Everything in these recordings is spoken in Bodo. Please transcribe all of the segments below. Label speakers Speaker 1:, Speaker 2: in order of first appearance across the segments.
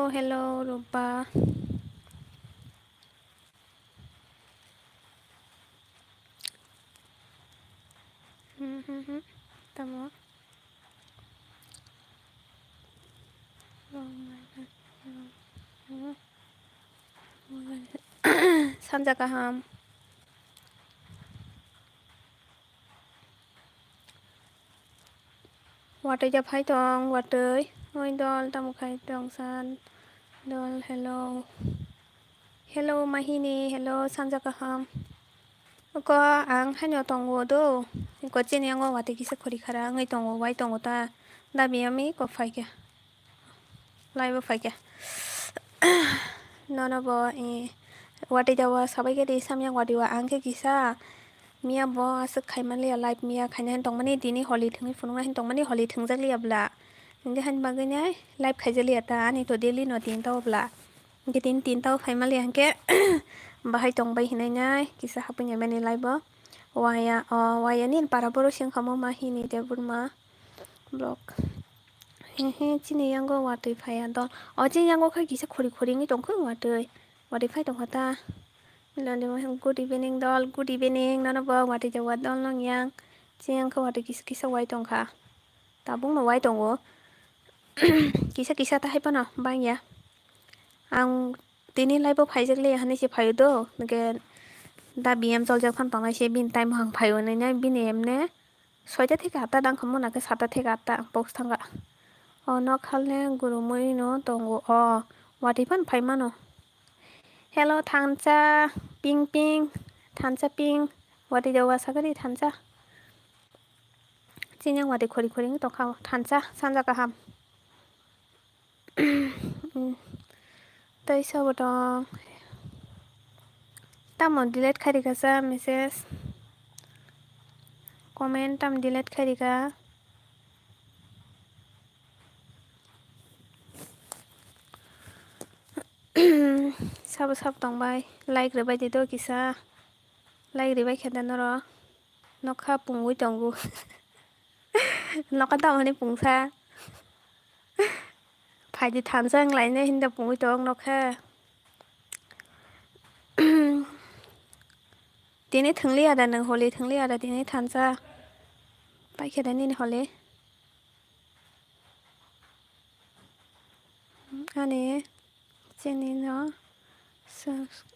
Speaker 1: Hello, Rupa. Tama. Sanja kaham. Water ja phai tong water. Oi dol tamu khai tong san. Dol hello. Hello Mahini. Hello Sanja kaham. Ko ang hanyo tongo do. Ko chen yang water kisa khori khara ngai tongo wai tongo ta. Da biami ko phai kya. Live phai kya. No bo water jawa sabai ke di samyang water wa ang ke kisa. Mia bo asuk khaiman le live mia khainya han tongmani dini holi thungi fununga han tongmani holi thungjak liabla nge han baganya live khaijali ata ani to daily no tin tawbla nge tin taw khaiman le hanke bahai tongbai hinai kisa hapunya mani live bo waya nin para boro sing khamo ma hini de burma blog he chini yango watui phaya don oje yango khai kisa khori ngi tongkhoi watui phai tonghata good evening doll, good evening. None of what is the what don long yang. Chiang ko what kisa white on ka. Tabung no white on wo. Kisa ta hypano, bang ya. Ang tini live of highly honey pay do. Again, da BM soldier fan tong I say bin time hang pay on and bin ne. So I take out that uncommon like a sata take out that box tanga. Oh no, Kalne Guru Moino tongo. Oh, what even paimano. Hello, Tanza, Ping Ping, Tanza Ping. What did you was a Tanza? Senior what they calling to how Tanza, Sanda Kaham. They saw what on Tamon delete Karikasa, Mrs. Comment delete Karika. Sub dong by like the body dokisa. Like the bike no ka pung with tongu. Knock down any pungsa. Pai di Tanzang lại nên hình đập mũi tròn nó kha. Tini thằng lia đã nâng hồ lì thằng lia đã tini Tanza. Pai kia đã nên hồ lì. Anh trên nó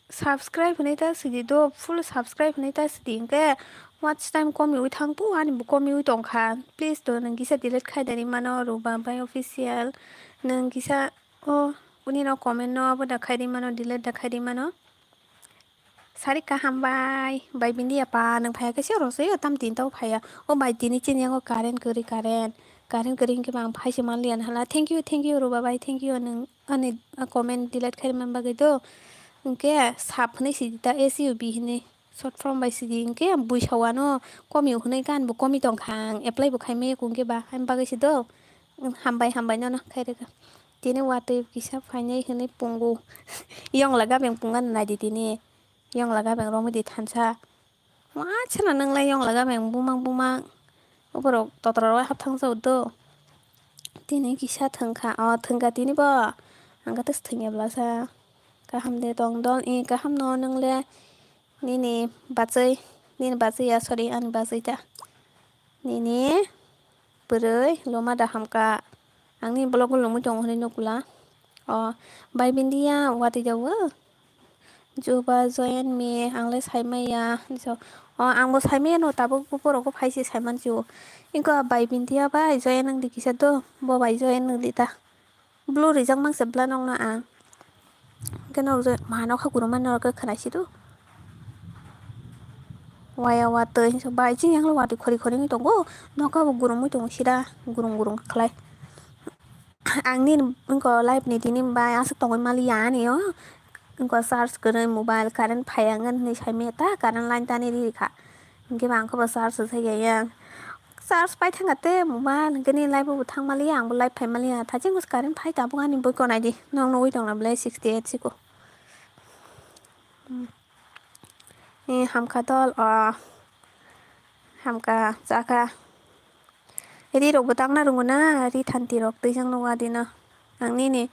Speaker 1: subscribe này ta sử dụng do full subscribe này ta sử dụng cái watch time có miu thằng bu anh bu có miu tông khan please do nâng kisa delete khai dari mana ruba by official nâng kisa uni no comment no abu da khai di mana delete da khai di mana Sarika hambai bai bindi apa nang phaya kasi rosai tam tin tau phaya o bai tini chin yang o karen kering ke bang phai seman lian hala thank you ruba bai thank you nang ani comment delete khai man bagai do ke sap nei si ta SUB hine short form bai si ke bui chawano komi hunai kan bu komi tong khang apply bu khai me kung ke ba ham bagai si do hambai no khai de tini wate kisa phai nei hunai pungu yong laga beng pungan na di tini Yong laga bang romi di Tanza. Wah, cina nang lai yong laga bang bumang. Ubro totoro hap thang so do. Tini kisah thangka. Oh, thangka tini ba. Angka tes thangya blasa. Kaham de dong kaham no nang le. Nini batsai. Nini batsai ya sorry an batsai ta. Nini berai loma dah hamka. Ang ni blog lomu jong hone nukula. Oh, bai bindia wati jawa. Juba join me angle saimaya so angbo saimaya no tabo puporo ko phaisi saiman ju inko bai bindia bai join nang dikisa do bo bai join nang dita blue rijang mang sebla nong na ang Kenapa mana aku kurang mana ke kena situ? Waya wate sebaik sih yang lu wati kori itu go, noka gurung itu sida gurung kelai. Angin engkau live nih tini bay asik tongoi malia nih yo. Engkau search ke mobile karen payangan nih saya meta karen lain tani di kak. Engkau bangko search saya ya. Search pai thang ate mobile gini live bu thang malia ang bu live pai malia. Thaji mus karen pai tabu ngani boy ko nai di. Nong noi tong na blai 68 siko. Hamka dol hamka jaka. Jadi rok betang na runguna ri thanti rok tejang nwa dina. Ang ni ni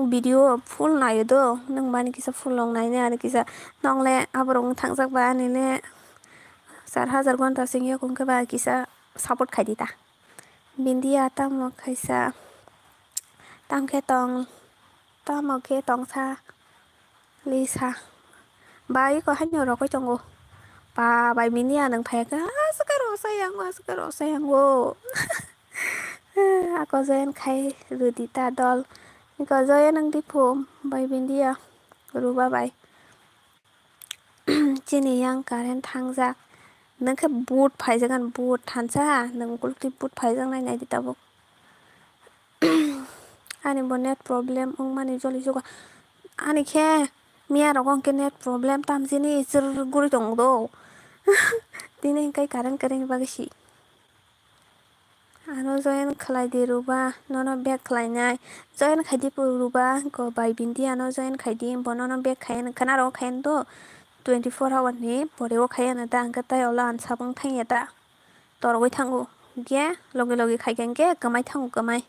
Speaker 1: video full nayo do nang bani kisa full long nayo ani kisa nongle abrong thangsak ba ani le 4000 घन्टा सिंह कुंके बा किसा support खाई दीता बिंदिया तम कैसा तम के तोंग सा लिसा बाई को हन्यो रको चंगो pa bai binia nang pheka sekaro sayang wo ako zen khai rudita dol ko zoya nang dipom bai bindia ruba bai chini yang karen thangjak nangke boot phaijagan boot thansa nang kulti boot phaijang nai nai ditabo ani bo net problem ong mani joli joga ani khe mia rokong ke net problem tamjini jir guri tong do dini kai karen bagasi ano join khlai di ruba nono back khlai nai join khai di ruba ko bai bindi ano join khai di bonono back khai kana ro khai do 24 hour ni pore o khai na ta angka tai ola an sabang thai ta toroi thangu ge logi khai gen ge kamai thangu kamai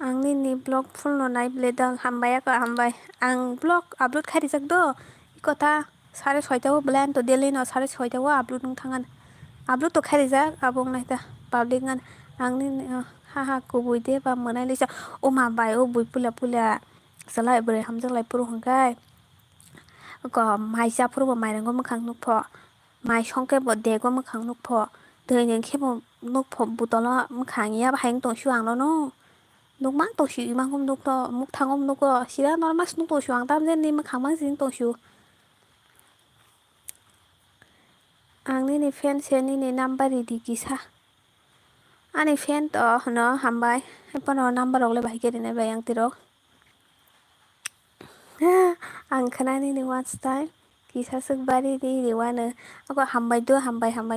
Speaker 1: angni ni blog full no nai bledal hambaya ko hambai ang blog upload khai rijak do ikota 6:30 o plan to daily no 6:30 o upload nung thangan upload to khai rijak abong nai ta public ngan angni ha kubui de ba manai lisa o ma bai o bui pula salai bre hamjak lai puru hangkai ko mai cha puru mai rango makhang nukpho mai songke bo dego makhang nukpho dei khebo nukpho butola makhang ya bahang tong shuang no nukmang tong shu mang hom nuk to muk thangom nuk ko sira normal nuk to shuang tam jen ni makhang mang jing tong shu angni ni fan se ni number di kisa ani fan to no hambai pano number ogle bai ke ne bai ang tirok ang khanani ni watch time kisa suk bari di riwana ako hambai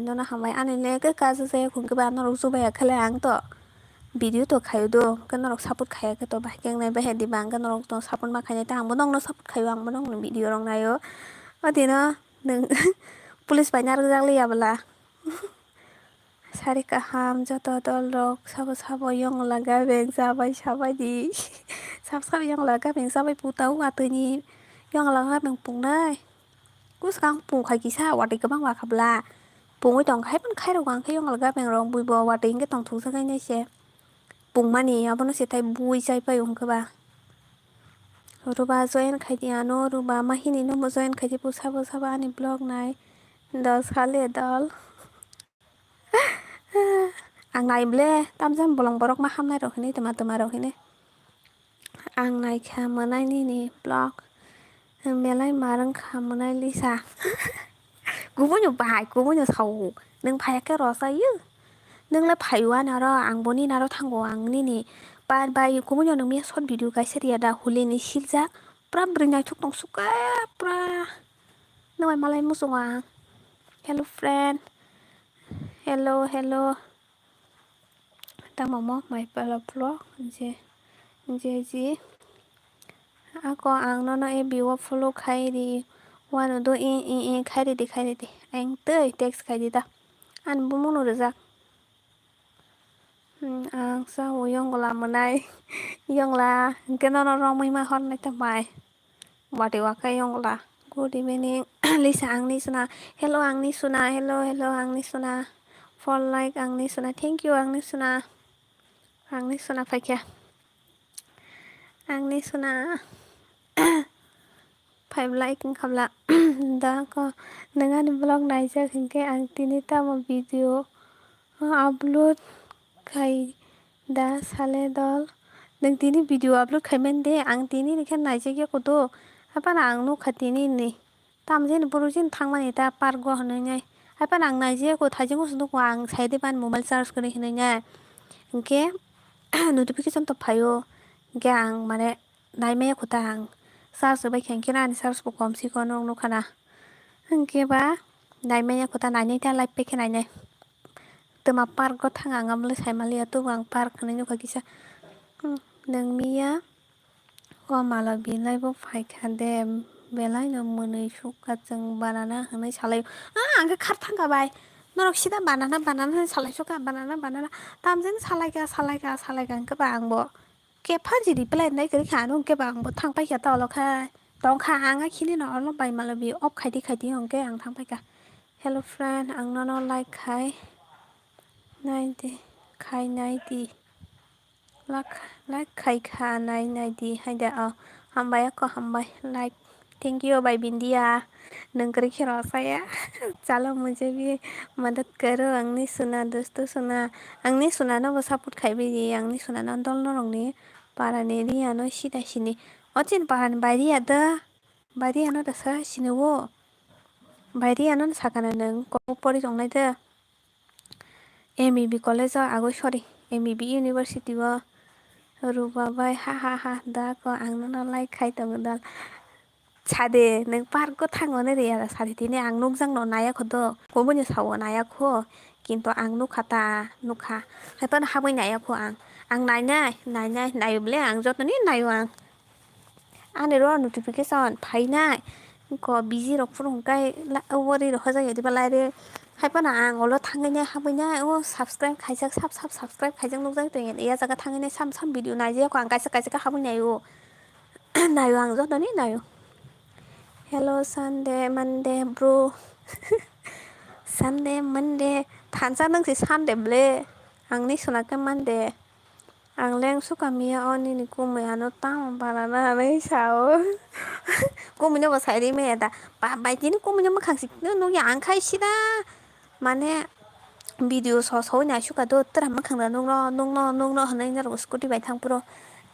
Speaker 1: no na hambai ani le ke kazu se khung ke ba no ru bai khala ang to video to khayo do kan rok support khaya ke to bai keng nai bai di bang kan rok to support ma khaya ta ang bonong no support khayo ang bonong no video rong nayo adina nung police bai nar jak liya bala sari kaham joto dol rok sabo yong laga beng sabai di sab yong laga beng sabai putau atuni yong laga beng pung nai kus kang pung khai kisa wati kabang wa khabla pungoi tong khai pan khai rok ang khai yong laga beng rong bui bo wati nge tong thung sakai nei se pung mani abono se tai bui chai pai ong kaba ruba join khai di ano ruba mahini no mo join khai di pu sabo ani blog nai dol khale dol ang nai ble tamjam bolong borok ma hamnai rok hini tama rok hini ang nai kha manai ni blog belai marang kha manai lisa gubunya bai gubunya sau nung phaya ke ro sai yu nung la phaiwa na ro ang boni na ro thango ang ni bai gubunya nung mi short video kai seria da huli ni silja pra brinai thuk tong suka pra noi malai musunga hello friend hello tamo mai pala vlog je ji ako ang no e biwa follow khai di wano do khai di ang tei text khai di da an bumung no rejak ang sa wo yong la manai yong la keno no rong mai ma hon nai ta mai wati wa kai yong la good evening lisa ang ni suna hello ang ni suna hello ang ni suna for like ang ni suna thank you ang ni suna paikya ang ni suna 5 like khamla da ko nangan blog nai ja khingke ang tinita mo video upload khai da sale dol nang tini video upload khaiman de ang tini ni khan naijak kodo hapan ang nukha tini ni tamjeni borojin thangmani ta pargo hinai hapan ang naijak ko thaijing usuk ang side ban mobile charge kori hinai hingke notification to phaio hingke ang mane naimaya kota ang charge bai khankhe ani charge bo kom sikono nukha na hingke ba naimaya kota nainai ta live pekhe nainai toma park o thang ang amle saimalia tu ang park hinai nukha kisa nangmiya o mala bilai bo phaikha de belai no mwnwi suka jeng banana hinai salai angkhe khar thangka bai norok sida banana hinai salai suka banana tamjani salaiga hingke ba angbo kephaji reply nai kori kha ano hingke ba angbo thangpaikha tolokhai tongkha anga khini no olo bai mala bi off khaidi hingke ang thangpaikha hello friend ang no like khai naidi like khaikha naidi haida hambai ako hambai like thank you भाई बिंदिया नंकरी खिरो साया चलो मुझे भी मदद करो आंनि सुना दोस्तों सुना आंनि सुना न वो सपोर्ट खाइबे आंनि सुना न दल न रंगनि पारानि रियानो सिदा सिनि अचिन पारानि बायरियानो दसा सिनो वो बायरियानो साकाना नों कपरि जंनाय दो MEB कॉलेज आगो सरी MEB यूनिवर्सिटी वो रुबाबाय हा दा को आंनो लाइक खाइ दङ दा सादे नों पार्क थाङोनो रे आरो सादे दिनै आं नुकजांनो नायाखोदो गबोनि सावो नायाखो किन्तु आं नुखाता नुखा हायपान हाबै नायाखो आं नायोब्ले आं जतनि नायो आं आंनि र नटिफिकेशन फाइनाय को बिजि रक फुरंकाय ओरै रख जायो दिबा लायरे हायपाना आं अल थाङैनाय हाबैनाय ओ साबस्क्राइब खाइजाक साबस्क्राइब खाइजाक नुकजां तोय या जागा थाङैनाय साम भिडिअ नायजायाखो आं काइसा हाबैनायो नायो आं जतनि नायो Hello Sunday Monday bro Sunday Monday थानसा नोंसि Sunday ब्ले आंनि सुनाके Monday ang leng suka mia oni ni kumayano tang banana hanai sao kumunyo ba sairi me da ba baiti ni kumunyo ma khangsi no yang khai sida mane video so na suka do tra ma khangna nungno hanai na ro scooty bai thang pro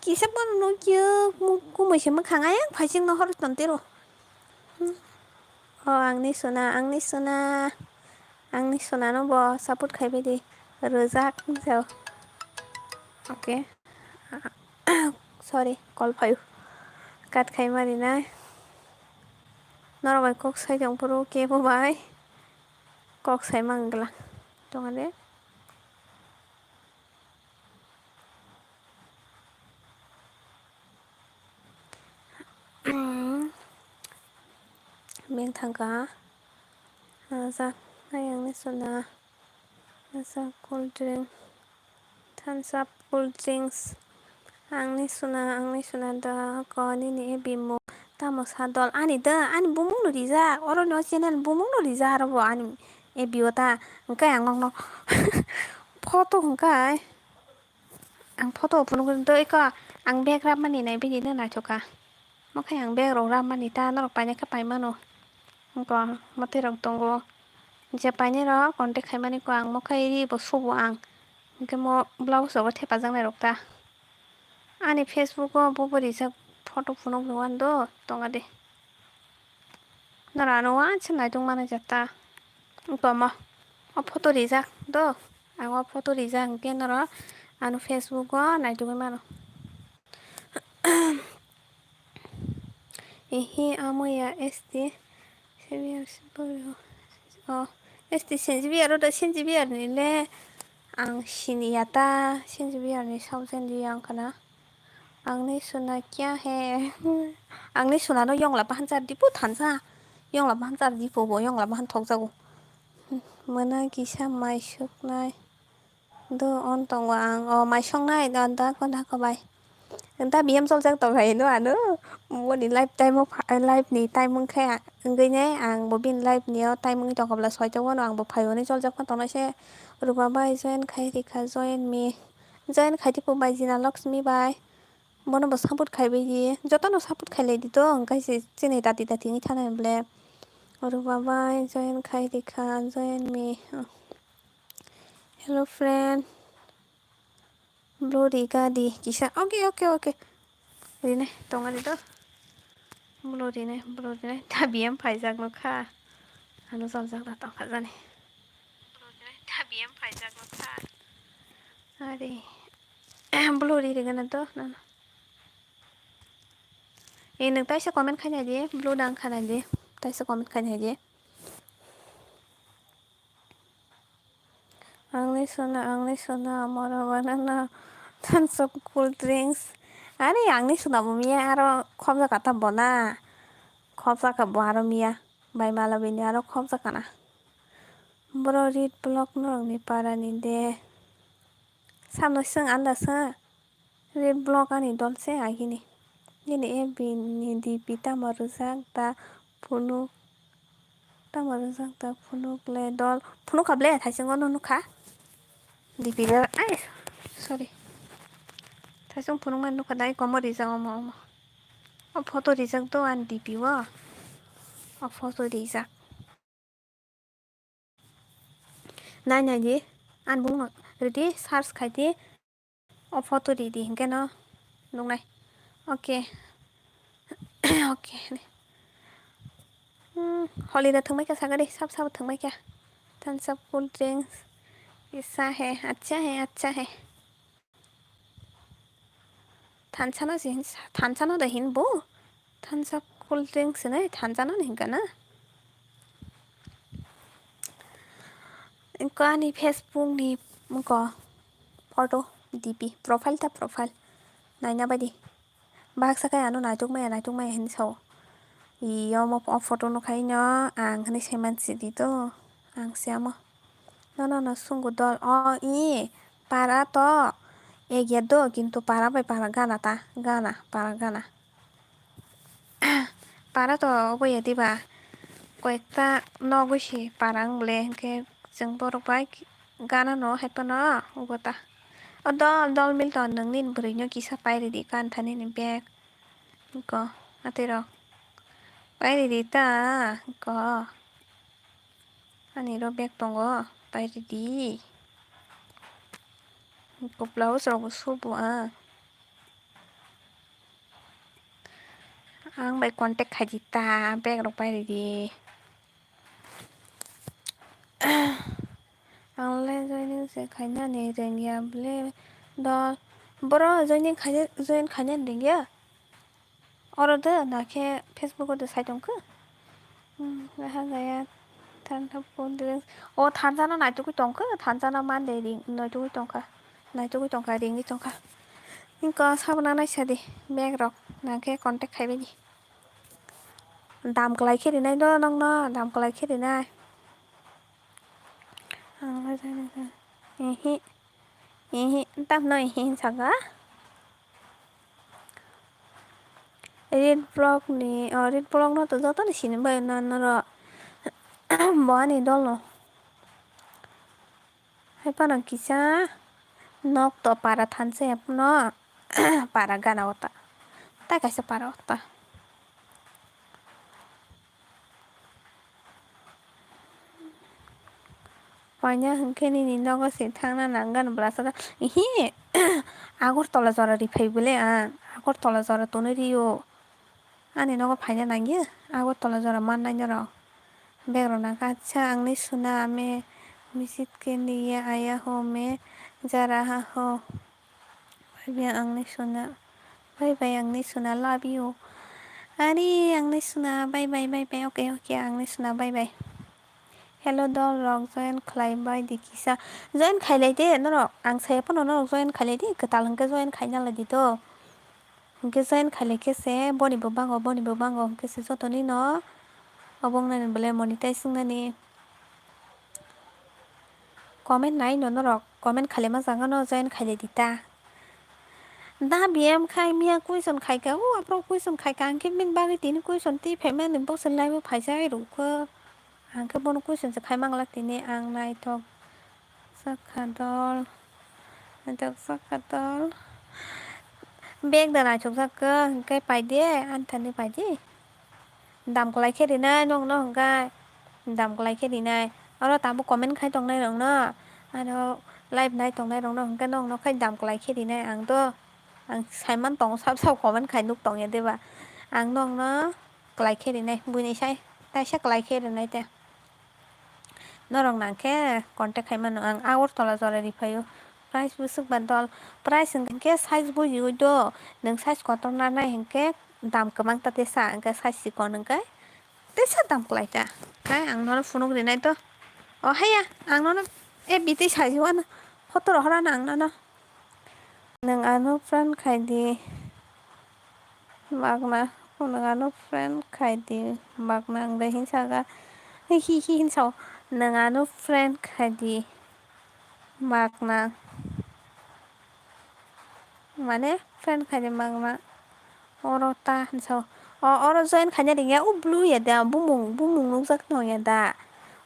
Speaker 1: kisa bon no kyo kumai se ma khanga yang phaising no hor tonte ro आंनि सुना no bo support खाइबे दे रोजाक जाव ओके sorry call 5 cut खाइ मारिना नरबाय कक साइ जंफोरो केबो बाय कक साइ मांगला दङले बें थांगा जा आंनि सुना जा cold drink thumbs up cold drinks आंनि सुना दा कनि नि बिमो tamo sadol ani bumung no rija oro no channel bumung no rija arbo ani e biota engkai ang no photo engkai ang photo upun doi ka ang background mani nai bidi na thoka mokai ang background ram mani ta no paine ka paimano ko mate rong tongo je paine ro contact khai mani ko ang mokai ri bo sobo ang ke mo blouse so thepa jang nai rokta ani facebook o bobori sa photo phunok nuan do tonga de nara no an chnai dong mana jata pama o photo rijak do ang o photo rijak ke nara anu facebook o nai dong mano ehe amoya este sebiar siboro o este senjibiar o da senjibiar ni le ang siniyata senjibiar ni saujendi ang kana आंनि सुना क्या है आंनि सुना no yong la ban jar dipu thansa yong la ban jar dipu bo yong la ban thok jago mana kisa mai suknai do on tongo ang o mai songnai da ko bai da bm sol jak to bai no anu boni lifetime life ni time mungkha ngai ne ang bo bin life ni time mung to kabla soi to no ang bo phayo ni sol jak to na se ruba bai join khai rikha join me join khai dipu bai jina lakshmi bai mono bo support खाइबे ye joto no support खाइले di to engkai se chene dati ni thana ble oru baba join khai dikha join me hello friend Bloody gadi kisa. Okay. Rine tonga dito. Bloody ne. Tabiam paijak no kha. Ano saljak da tong khajani. Tabiam paijak no kha. Ari. Bloody rigana to. Nana. Nung taisa comment khai nai di. Blue dang khai nai di. Taisa comment khai nai di. Angni suna moro banana. Tons of cool drinks. Ari angni suna mo miya aro khomja kata bona. Khomja ka bo aro miya. Bai mala bini aro khomja kana. Bro read blog no ni para ni de. Samno sung anda sa. Read blog ani don se agini. Gini e bini di pita maruzak ta punuk. Ta maruzak ta punuk le dol. Punuk kable thaising ono nukha. Di pita ay sorry. Thaising punuk man nukha dai komo rizak omo. O photo rizak to an di piwa. O photo rizak. Nai di. An bung ready search khai di. O photo di hingke no. Nung nai. Okay. Okay. Holiday thangmai ka sagari sab thangmai ka. Tons of cool drinks. ऐसा है अच्छा है 탄산어도 흰보 탄산 콜드링크는 탄산어는 hinggana ko ani Facebook ni ko photo dp profile naina badi bak sakai anu naituk mai hin so iyo mo photo no khaino ang hani seman sidi to ang siamo no sungu dol i para to egiado কিন্তু para bai para gana ta para gana para to oboya diba কয়েকটা নগৈছি পারাং বলে হেনকে जों बर'बाय गाना न' हायपनो उगता दल मिल त नोंनि ब्रैनो किसा पाइरेदि कान्थानि नि बेग को आतेरो पाइरेदि ता को आनि रो बेग दंगो पाइरेदि को ब्लाउज रगो सुबो आं बाय कन्टेक्ट खायदिता बेग रग पाइरेदि आंलाय जयनिं से खायनानि रेंगिया बले दल बरो जयनिं खायनानि रेंगिया 어러드 나케 페이스북에도 사이동크 하가야 탄타폰들 단자나 나이토고 똥크 단자나 만데리 나이토고 똥카 링이 똥카 그러니까 사보나 나이사디 맥럭 나케 컨택 하이베니 담글라이 캐리나이 너너 담글라이 캐리나이 이히 땀너 이히 사가 read blog no to joto ni sini bai no ro boani dolno hai panang kisa nok to para thanse no para gana ota ta kaisa para ota panya hengkeni ni nogo se thangna nangan brasada ihi agor tola jora ri phai bole agor tola jora to riyo ani nogo phaina nangi agor tola jora man nai ro begro na kacha angni suna me visit के लिए आया हो मैं जा रहा हो बाय आंनि सुना love you ani आंनि सुना बाय ओके आंनि सुना बाय hello dol rok join khlaibai dikisa join khailai de norok ang sayapono norok join khailai de katal hingke join khaina ladi to hingke join khailai kese boni bo bango hingke se jotoni no obong nani bole monetizing nani comment nai no norok comment khalema janga no join khailai dita da bm khai mia question khaika apro question khaika angke min bagi tini question ti phaima ni bosen laibo phaisai rukho angke bono question se khai mangla tini ang naitok sakadol beg da naitok sakka hingke paide antani paide damkolai kherinai nong no hingkai damkolai kherinai aro tamo comment khai tongnai rok no aro live नाय तंनाय रंनो हंके नंग नखाय दाम क्लाय खेरिनाय आं तो आं साइमान तंग साब साब खमन खाय नुक तंग देबा आं नंग न क्लाय खेरिनाय बुनि साय ताइसा क्लाय खेरिनाय ते नरं नांखे कन्टेक्ट खायमानो आं आवर तला जराय रिफायो प्राइस बुसुक बादल प्राइस हंके साइज बुजियो तो नों साइज कतंना नाय हंके दाम कमांग ता तेसा हंके साइज सिकन हंके तेसा दाम क्लाय ता काय आं नर फुनुक रिनाय तो अ हाया आं नर ए बिति साइजवान हतर हराना आं नर नों आनो फ्रेंड खायदि magna nangano friend खायदि magna ang dahin saga hi hi hin saw nangano friend खायदि magna माने friend खायदि magna orota hinsaw oro join खायना ringa u blue ya da bumung nung jak no ya da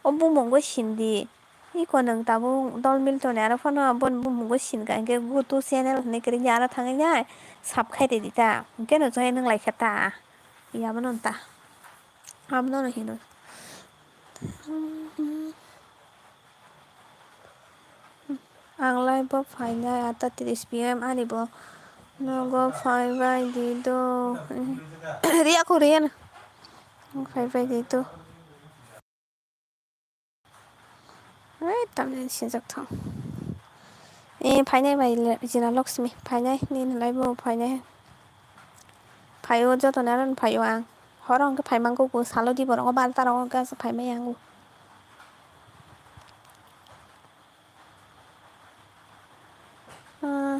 Speaker 1: o bumung go sindi iko nang tabung dol mil to ne aro phano bon bumung go sin ka ge gutu channel ne kri yara thangai nai sub khai de ta ke no join nang lai khata ya banon ta amno no hino ang live bo phainai 8:30 pm ani bo nogo phaibai di do ria ko rian phaibai di do ai tamne sinjak thang फाइनाय बाय जिना लक्ष्मी फाइनाय नीनलाय बो फाइनाय फायो जतनारन फायो आं हरंग फाइमांगौ गो सालो दि बरंग बालतारंग गास फाइमाय आंगु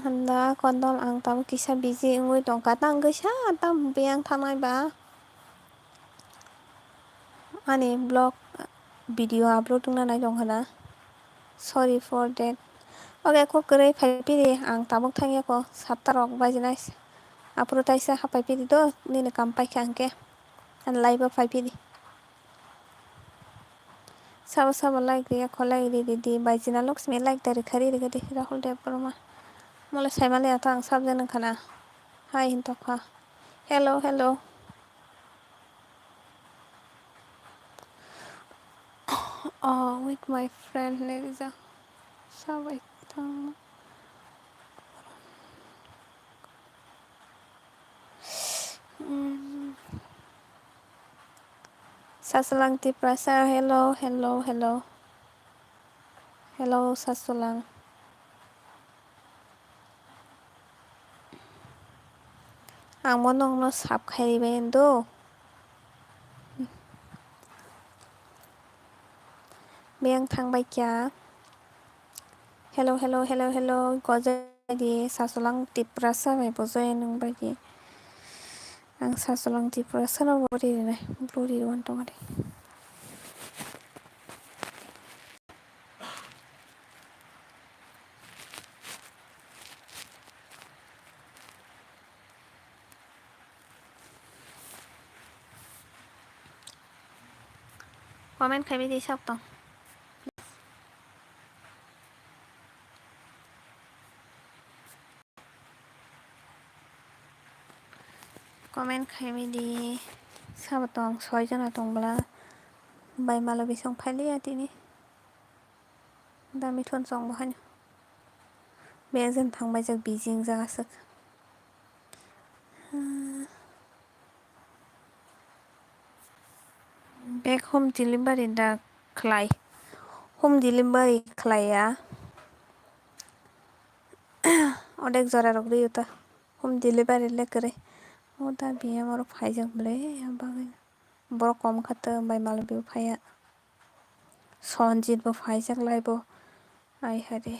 Speaker 1: handa kondol ang tamu kisa busy ngui tongka tang gisa tam beyang thanai ba ani blog video upload tungna nai dong hana sorry for that okay ko kरै phaipiri ang tabuk thangya ko 7 rok bajinai apro taisa hapai piri do nini kam paikha angke an live phaipiri sabo sabo like dia kholai di bajina lakshmi like tari khari rigadi rahul dev parma mole saimale ata ang sabjana khana hi hintokha hello hello with my friend Neriza sabai thang Sasulang Tiprasa hello hello hello hello Sasulang ang monong no sap khai bendo beng thang bai kya hello hello hello hello gojai di Sasulang Tiprasa me bojai nung bai di ang Sasulang Tiprasa no bori ne bori wan tong ade comment khai di sap tong comment khai di sap tong 6 jana tongbla bai malo bisong phaili atini dami thon song bahani bezen thangbai jak bijing jagasuk back home delivery da khlai home delivery khlaiya odek jora rok riuta home delivery lekre oda biya maro phaijak ble abagai boro kom khata bai malo bi phaya sonjit bo phaijak laibo ai hare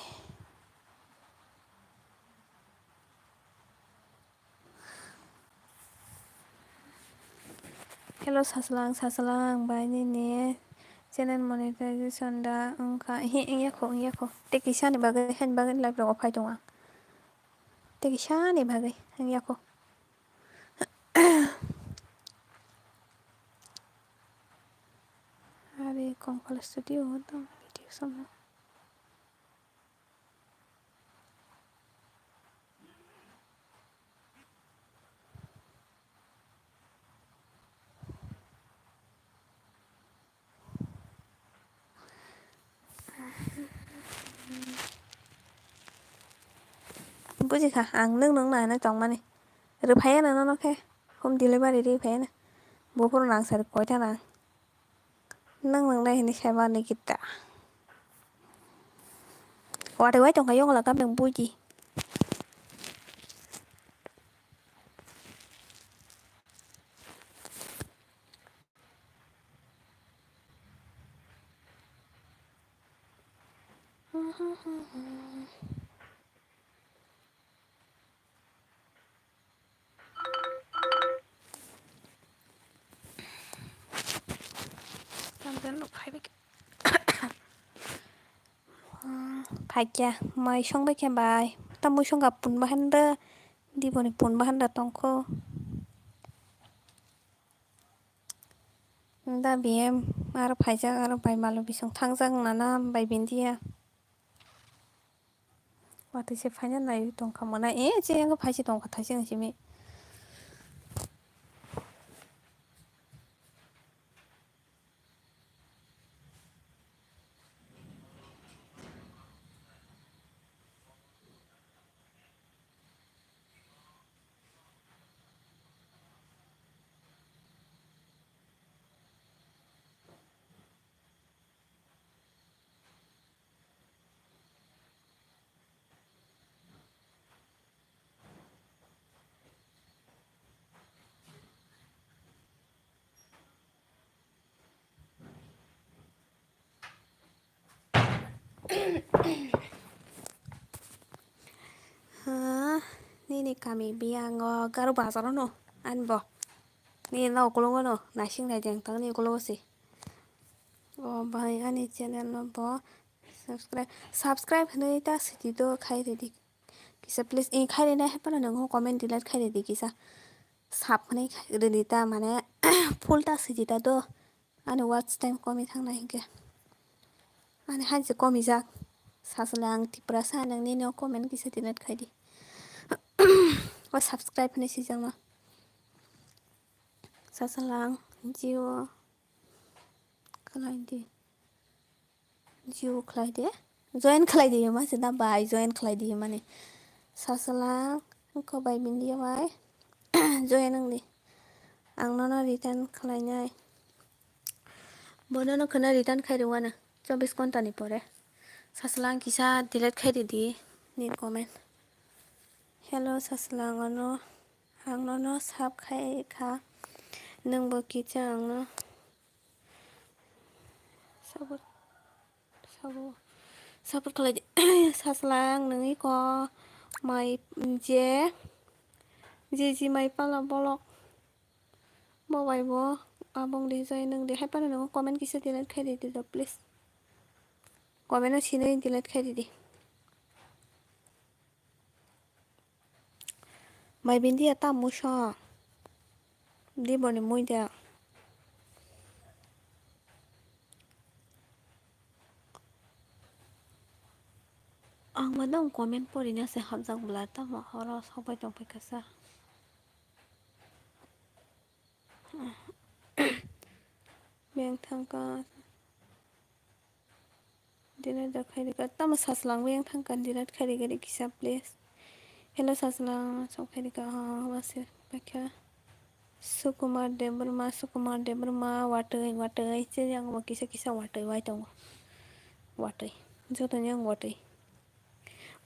Speaker 1: hello Sasulang bai ni channel monetization da angka ingya ko tekisani bagai han bagai live ro phai tonga tekisani bagai ingya ko Hari Kongkol Studio dong video sama बुजिखा आं नों होननानै दं माने रोफायानो न'खे हम डिलिभारि रोफायानो बफोर नांसार खयथाना नोंलाय साबा Nikita water quay trong cái là các đường bui gì phải cha mày xong với kem bài tao mua xong gặp bún bahan đơ đi vào này bún bahan đơ tông khô दा बियो आरो फाइजा आरो बाय मालु बिसं थांजां नाना बाय बिन्दिया वाटैसे फाइना नाय दंखा मोना जे आंखौ फाइसे दंखा थाइसे आंसे May ni kami biang garu bazar no an bo ni na okolo no na sing na jeng tang ni okolo si bahai ani channel no bo subscribe hne ta siti do khai re dik kisa please in khai re na hepana nang comment delete khai re dik kisa sap hne re ni ta mane full ta siti ta do ani watch time komi thang na hinke ani hanse komi jak saslang tipra sa nang ni no comment kisa delete khai di subscribe hne si jang ma sasalang jiwo खालायदे जिउ खालायदे जइन खालायदे मा सेदा बाय जइन खालायदे माने सासला को बाय बिन्दिया बाय जइन आंदे आंनो रिटार्न खालायनाय बोनो खोना रिटार्न खायदोंवानो 24 घन्टानि परे सासला किसा डिलीट खायदोदि नि कमेन्ट हेलो सासला आंनो साब खायखा नोंबो किचा आंनो सापर्ट खालायदो सासलां नोंनि क माइ जे माइ पाला बलक बावबायबो आबं दे जाय नों देहाय पानो नों कमेन्ट किसे डिलीट खायदो प्लिज कमेन्ट सिनै डिलीट खायदो माइ बिन्दिया ता मुसा दे बने मोइदा आं मादों कमेन्ट पढ़िना से हाबजांब्ला ता हर सबाय दंफैखासा बेंक थांका दिना दाखायरिका तम सासलां बेंक थांका दिना खायरिगारि किसा प्लेस हेलो सासलां संखायरिका वासे बाख्या सुकुमार देबरमा वाटै जे आं किसा वाटै वाइटं वाटै जोतनि आं वाटै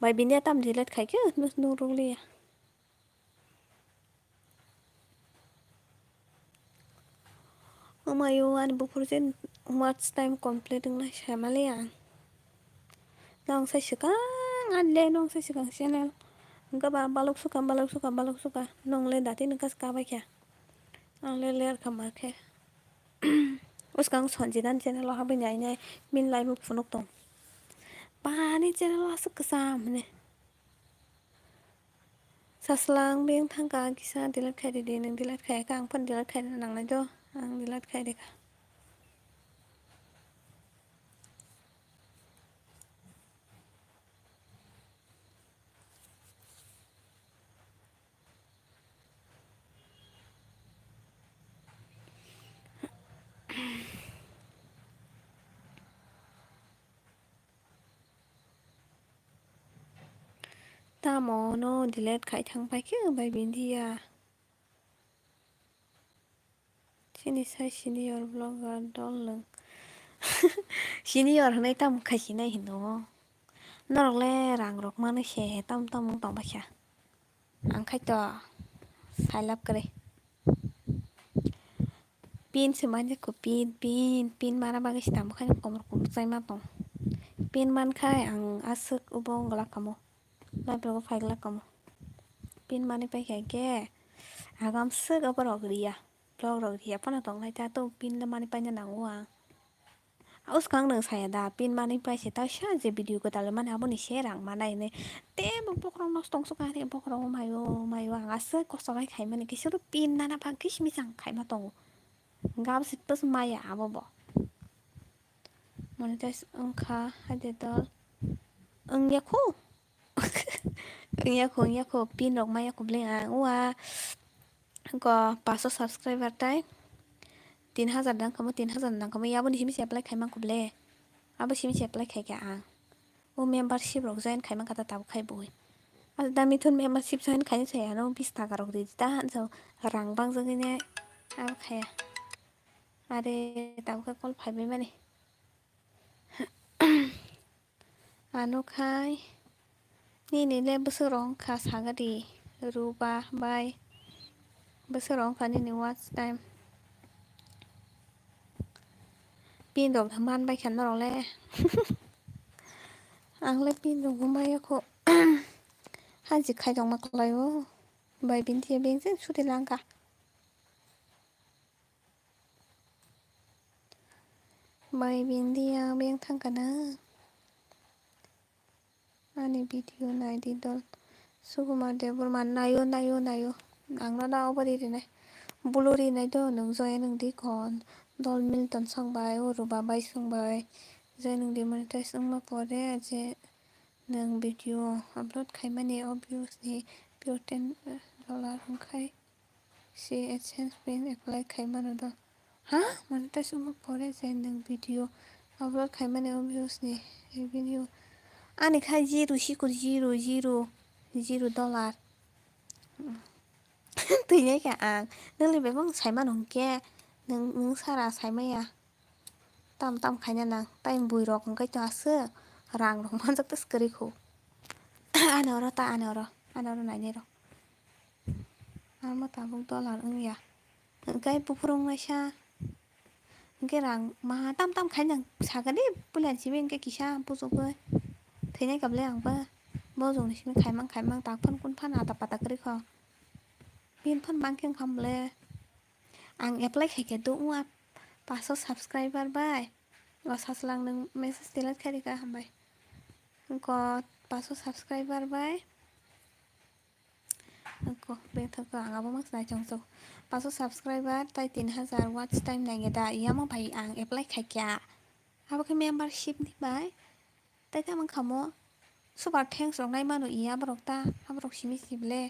Speaker 1: बाय बिन्दिया ताम दिलेट खायके नुरुलिया Umayo ani bupurjen watch time complete na shamaliya nong sai sikang anle nong sai sikang channel gaba balok suka nong le dati nungkas kabay kya ang le ler kamar ke uskang sonjidan channel lo habi nyai min lai mu funuk tong pani channel lo sukasam ne saslang beng thangka kisa dilat khai di nang dilat khai ka ang pan dilat khai nang na jo ang dilat khai de ka तामोनो डिलेट खायथांबायखो ओमफ्राय बिदिया सिनिसाय सिनियर ब्लगार दललों सिनियर हनै ताम खायसे नायहिनो नरले रां रक मानो से ताम ताम बायसा आंखायथ' साइलाब करे pin semuanya ko pin mana bagus tamu kan komor saya matong pin man kai ang asuk ubong gelak kamu lai berapa file gelak kamu pin mana pakai ke agam suk apa rok dia blog rok dia apa natong lai tuh pin le mana pakai nang uang aus kang nang saya dah pin mana pakai tahu saja video ko dalam mana abon share ang mana ini temu pokrong nostong suka temu pokrong mayo ang asuk kok soalnya kai mana kisuruh pin nana pakai misang kai matong gam sipes maya abo bo monetize engka hadedol engyaku engyaku pin rok maya ko bling ang wa ko 500 subscriber tai 3000 dang kamu 3000 dang kamu yabo ni simi apply khaimang ko ble abo simi apply khai ka ang o membership rok join khaimang kata tab khai boi al dami thun membership join khai saya no 20 taka rok di ta han so rang bang jogine abo khaya are tab ka call phaibai mane ano khai ni le bosorong kha sagadi ruba bai bosorong kha ni watch time pin rok man bai khan rok le ang le pin rok mai ko hanji khai dong ma klayo bai bin tie beng jeng sude langka bai bin dia beng thang kana ani video nai di dol suguma debor man nayo ang na obari ri nai buluri nai do nong joy nong di kon dol milton songbai ruba bai songbai joy nong di monetize ongma pore je nong video upload khaimani obviously pure $10 hongkai si AdSense pin apply khaimano do ha monetize ongma pore je nong video upload khaimani obviously revenue ani khai zero sikur $0 tui ka ang nang le bang saima nongke nang sara saimaya tam khaina nang time bui rok hongkai to asu rang rok manjak tas kari kho anoro naini ro amo tabuk dollar ongya hingkai bufrong naisa hingke rang ma tam khaina sagani pulan simi hingke kisa bujogoi theinai kable angba bojong ni simi khaimang tak phan kun phan ata pata kari kho pin phan bangking khamble ang apply khaike do wa 500 subscriber bai o saslang nang message delete khai ka hambai ko 500 subscriber bai ko bethak ko ang abo mas nai chongso 500 subscriber tai 3000 watch time nange da yamo bai ang apply khaikya abo ke membership ni bai tai tamang khamo super thanks rok nai mano iya borok ta aborok simi sible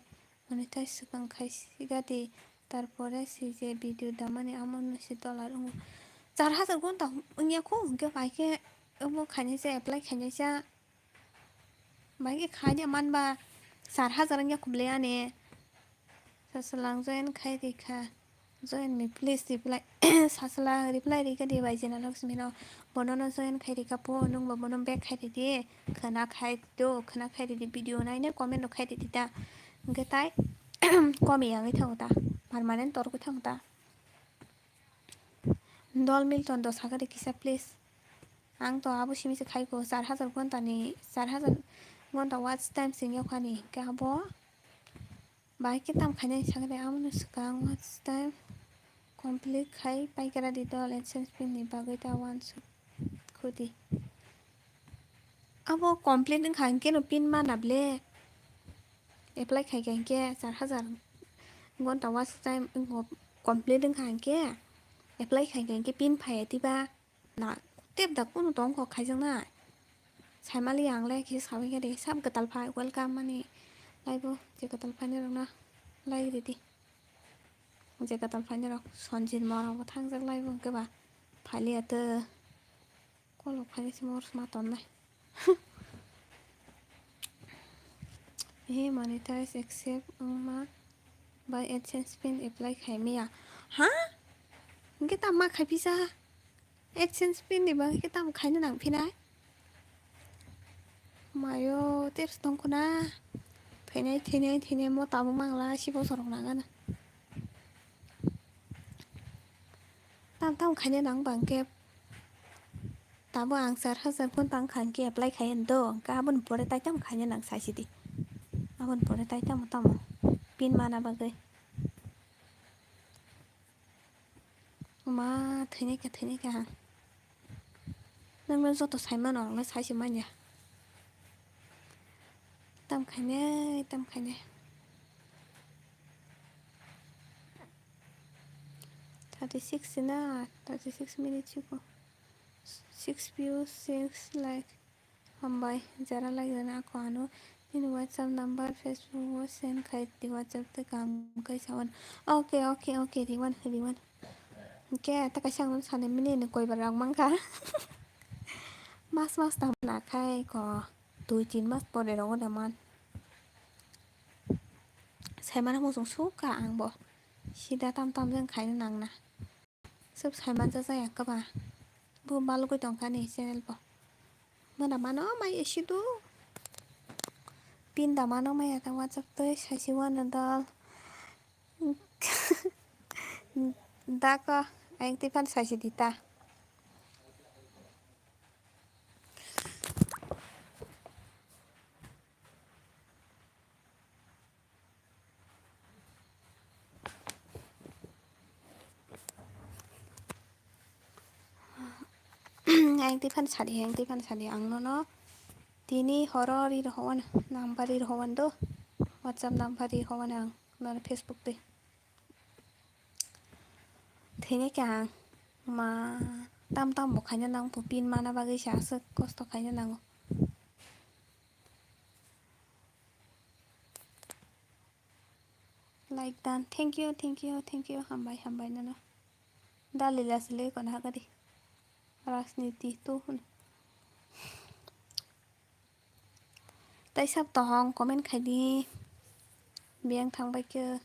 Speaker 1: monetize sukang khai sigati তারপরে সে যে ভিডিও দামানে আমার সে ডলার 4000 ঘন্টা ইয়া কো গে বাইকে ও খাইছে অ্যাপ্লাই খাইছে বাইকে খাইया मानबा 4000 ইয়া কুবলে আনে সাসলাং জয়েন খাই দেখা জয়েন মি প্লিজ রিপ্লাই সাসলা রিপ্লাই রেখা দে বাই জেনা লक्ष्मी नो बननो जয়েन खाइ रेखा पो नों बननो बेक खाइ दे खाना खाइ दे भिडिअ नायनो कमेन्ट खाइ दे दा गताय कमी आङै थांता पार्मानेंट तोरको थांता दल मिल्टन 10,000 किसा प्लीज आं तो आबो सिमिसे खाइको 4000 घन्टानि 4000 घन्टा वाच टाइम सिंग खानि गाबो बाइके ताम खाइनाय सागरे आमनो सुकां वाच टाइम कमप्लीट खाइ पाइकरा दि दल एडसेंस पिननि बागै दा वान खुदि आबो कमप्लीट खांके नो पिन मानाब्ले एप्लाई खाइके 4000 घन्टा वाच टाइम कमप्लीट खांके एप्लाई खाइके पिन फायतिबा ना टेप दा कुनु दं को खाइजोंना साइमालि आंलाय कि साबैगे दे साब गताल फा वेलकाम माने लाइबो जे गताल फाने रंना लाइ रेडी जे गताल फाने रं सनजित मराव थांजों लाइबो गोबा फालियातो कल फाने सिमर मातन नाय Hey, monetize accept mà by AdSense pin apply khai mía. Hả? Cái tao mà khai pizza. AdSense pin thì bằng cái tao khai nó nặng pin ấy. Mayo tips tông cô na. Thế này mua tao mang là 15서 nặng à. Tao khai nó nặng bằng kẹp. Tao bảo ang sát hazard pun tao khai cái apply khai anh đó. Cả bên bữa tay tao khai nó nặng sai gì. Bên bữa tay tao pin mana bằng cái. Mà thế này cả. Nên mình rất sai mà nó là sai gì mà nhỉ? Tâm khai nè. 36 na 36 minutes ko 6 views 6 like hambay jara like na ako ano in WhatsApp number Facebook send kahit di WhatsApp te kam kay sawan okay diwan okay ta kasang nun sanin minin koy barang mangka mas tam na kay ko tuitin mas pore ro naman sai man mo sung suka ang bo sida tam jang khai na nang na sub sai man sa ya ka ba bu bal ko tong ka ni channel bo mana mano mai ishidu pin da mano mai ta WhatsApp te sai si wan da da ka anh ti fan sai si dita anh ti fan sadi ang no tini horori rowan nambari rowan do WhatsApp nambari rowan ang no Facebook te thế này cả mà tam một khái nhân năng của pin mana bagay siya sa cost khái nhân năng like that thank you hambay na no dalila sila ko na kadi rasniti to tại sắp tòng comment khai đi biếng thằng bay kia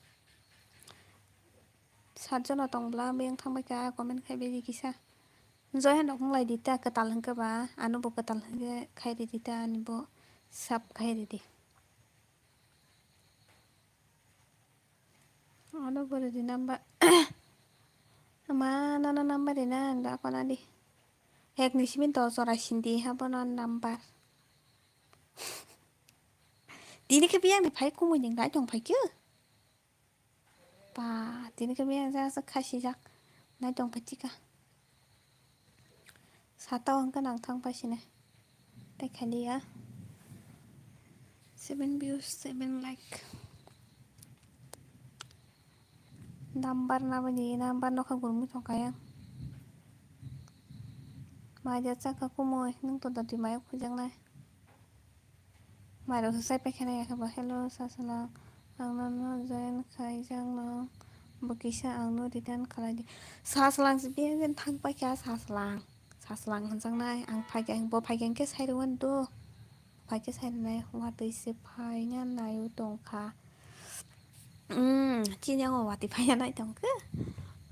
Speaker 1: sát cho nó tòng bla biếng thằng bay kia comment khai đi kisa rồi hắn đọc lại đi ta cái tal hăng cái ba anu bộ cái tal hăng khai đi ta anh bộ sắp khai đi anu bộ đi number mà nó number đi na đã có na đi hek ni simin to sora sindi ha bono number tí cái biếng thì phải cũng mình đã chồng phải chứ và tí cái biếng ra sẽ khai si작 나 chồng phải chứ cả 사타원 cái nàng thăng phải xin này tay khai đi á 7 views 7 like number na bani number nó không còn một cái mà giờ chắc có mồi nhưng tôi đặt thì máy của chẳng này mà đâu sai phải cái này các bạn hello sasalang ang nó zen khai chẳng nó bukisa ang nó thì đang khai đi sasalang sẽ biết bên thăng phải cái sasalang hơn chẳng này ang phải cái bộ phải cái sai luôn đó phải cái sai này hoa tới sẽ phải nha này u tông khá chi nhau hoa thì phải này tông cứ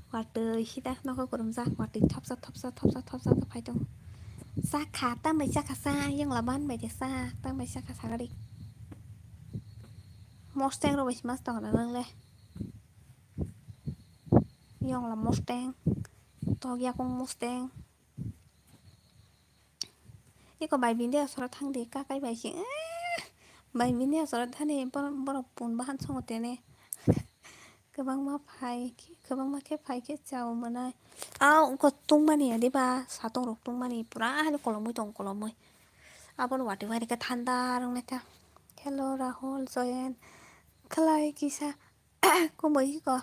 Speaker 1: hoa tới khi ta nó có cầm ra hoa tới thấp ra cái phải tông xa khá ta mấy xa khá xa nhưng là ban mấy xa ta mấy xa khá xa đi Mustang rồi mà tao là nâng lên nhưng là Mustang to ra con Mustang cái có bài video sau đó thăng thì các cái bài chuyện bài video sau đó thăng thì bắt đầu buồn bán xong một tiền này cái băng mà cái chào mà này có tung mà nè đi ba sao tung được tung mà nè bữa hay là color mui bắt đầu đi cái thanda rồi này ta hello Rahul Joyen khai kisa cô mới có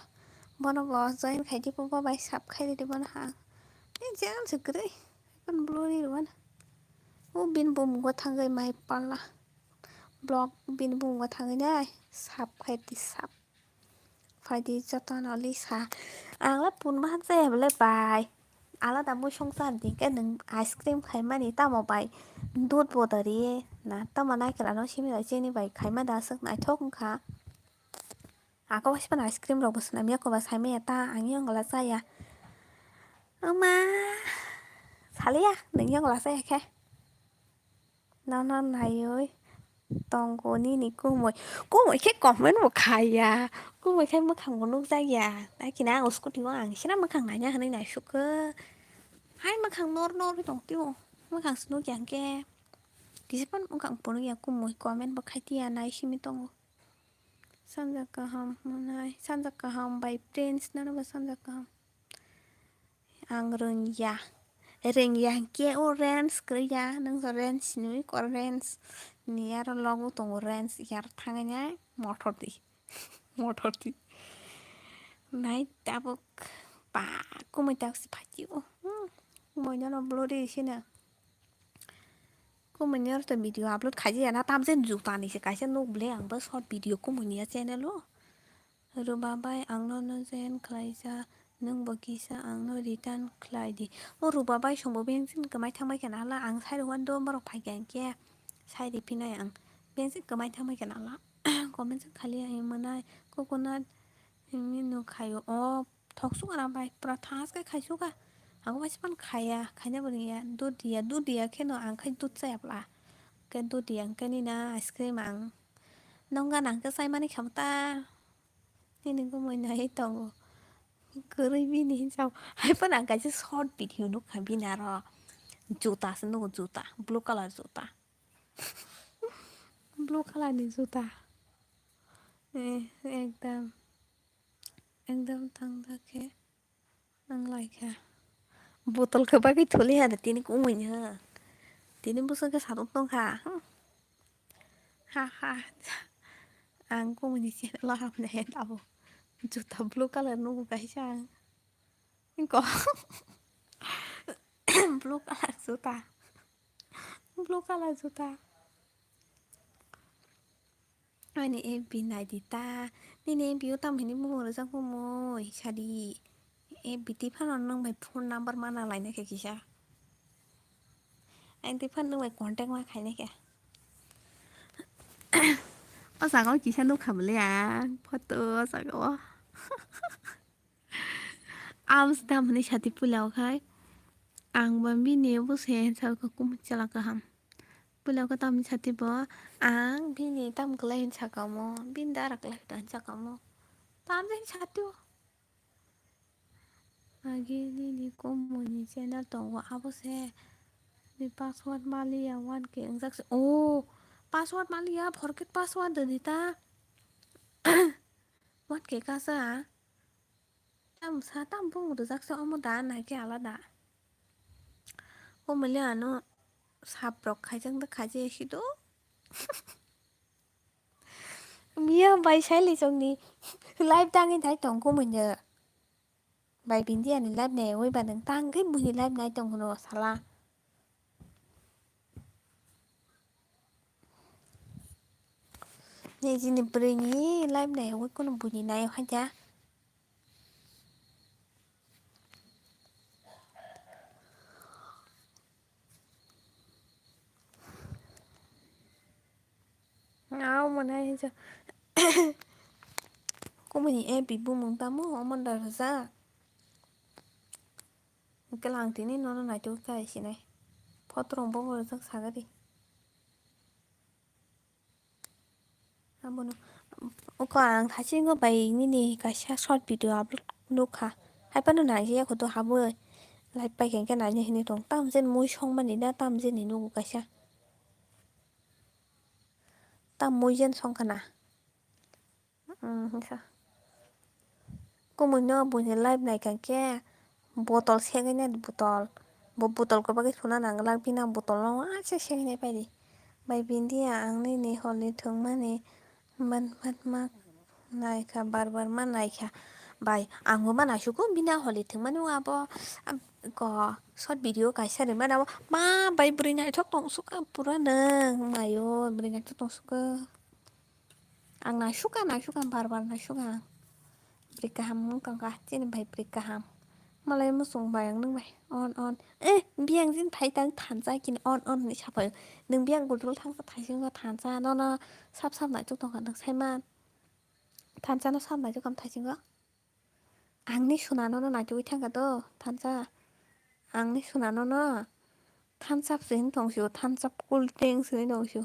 Speaker 1: bọn nó bỏ Joyen khai đi bỏ bài sắp khai đi bọn nó hàng nên chẳng sự cái đấy con blue đi luôn bin bùm của thằng người mày pala blog bin bùm của thằng người này sắp khai đi sắp phải đi cho tao nó đi xa ang lắp bùn bát dè với lại bài 아라다 뭐 성사한테 는 아이스크림 갈만이 따먹바이 돈 보더리 나 따마 나이키라 너 심이라 제니 바이 갈마다 쓱 나이 토근카 아까 싶은 아이스크림 로버스 나 미역거 봐 삶에 따 아니한 걸라 싸야 엄마 살이야 능형 걸라 싸야 캐 non này ơi toàn của ni cô mới cái còn mấy một khai à cô mới cái mất hàng của nước da già đấy khi nào ở school thì có ăn xin mất hàng này nha này này sugar hai mất hàng nor cái tổng tiêu mất hàng snow giang ke 기습한 뭔가 보는 게 뭐 있고하면 뭐 카이티야 나이시미 똥 산자카함 뭐나이 산자카함 바이 프렌스 나는 뭐 산자카함 앙르냐 ring kia orange 그야 nâng orange núi có orange niar logo tong orange yar thanganya motor đi nãy ta bốc bà cô mình tao sẽ phải chịu mới nhớ nó upload đi xin nè cô mình nhớ từ video upload khai gì na tam sen dù tàn thì cái sen nó ble ang bớt short video cô mình nhớ channel lo rồi bà bay ang nó sen khai ra nâng bagi sa ang nó return khai đi rồi bà bay xong bà benzin cái máy thang máy cái nào là ang sai đồ đồ mà rồi phải cái kia sai đi pin này ang benzin cái máy thang máy cái nào là có benzin khai liền mà này coconut nó khai 턱수가 나 바이 프라타스가 khai suga aku masih pan kaya kayaknya begini ya du dia keno ang kai du tsep la cái du dia cái ni na ice cream ang nong ga nang cái sai mani khamta ni ning ko moi nai tong 그리 비니 sao hai pan ang cái short video nó khai bina ro juta sen no juta blue color juta blue color ni juta एकदम एकदम tangda ke nang like ha botol ke bagi thole ha tini ko moi ha tini busa ke sarung tong ha ha ang ko moi che la ha ne tao juta blue color no cái sang có blue color juta blue color juta ai này em pin này thì ta nên em biểu tâm hình như mua được sao không mua sao đi em bị tiếp hắn nâng bài phone number mana lại này kìa kìa anh tiếp hắn nâng bài contact mà khai này kìa sao có chị sao lúc khẩm lẽ phật tử sao có Amsterdam này chả tiếp pulau khai ang bambi nếu sen sao có cũng chả là cái ham pulau cái tâm chả tiếp bữa ang bi này tâm cái lên chả có mò bin đã ਰੱਖ lại đàn chả có mò tâm lên chả tiếp आगे ni ko mo ni channel tong wa abo se ni password malia wan ke angzak se password malia forget password de ta wan ke ka sa tam sa tam bung de zak se omo da na ke ala da ko malia no saprok khai jang da khai je hido mia bai sai li jong ni live đăng in thái tong ko mình nhờ bài bình địa này live nè ôi bạn đừng tăng cái mùi live này tong nó sala này gì này bự nhỉ live này ôi con bùi này hay chả ngáo mà này chứ cô mình em bị bung mông tamo ở mình đời ra cái làng tí này nó lại chỗ cái gì này phô trồng bông rồi rất xa cái đi à bọn nó còn 다시 이거 bài mini cái short video upload lúc ha hay bắt đầu này chứ có tôi học rồi lại bài cái này như thế này tổng tam trên môi trong mà đi đã tam trên này nó cái sao tam môi trên xong cái nào sao cô mình nó buổi live này cái kia botol xe cái này botol có bao cái số nào lang pina botol nó á xe xe này phải đi bài pin đi ang này này họ này thường mà này man này cả bar mà này cả bài ang mà nói chú cũng pina họ này thường mà nó abo có short video cái xe này mà đâu mà bài bring này thóc tông suka pura nè mày ơi bring này thóc tông suka ang nói suka bar nói suka Brikaham kang kahtin bay brikaham मालाय मोसंबाय आं नोंबाय अन ए बियांजों थाइदां थानजा किन अन होननाय साफाय नों बियां गुदुल थांसा थाइजों थानजा न साबनाय थ' दंखादों साइमान थानजानो साबनाय थ' गाम थाइजों आंनि सुनानैनो नायथ'बाय थांगाद' थानजा आंनि सुनानैनो थानजाबसो दंसो थानजाब कल्ड्रिंक्स दंसो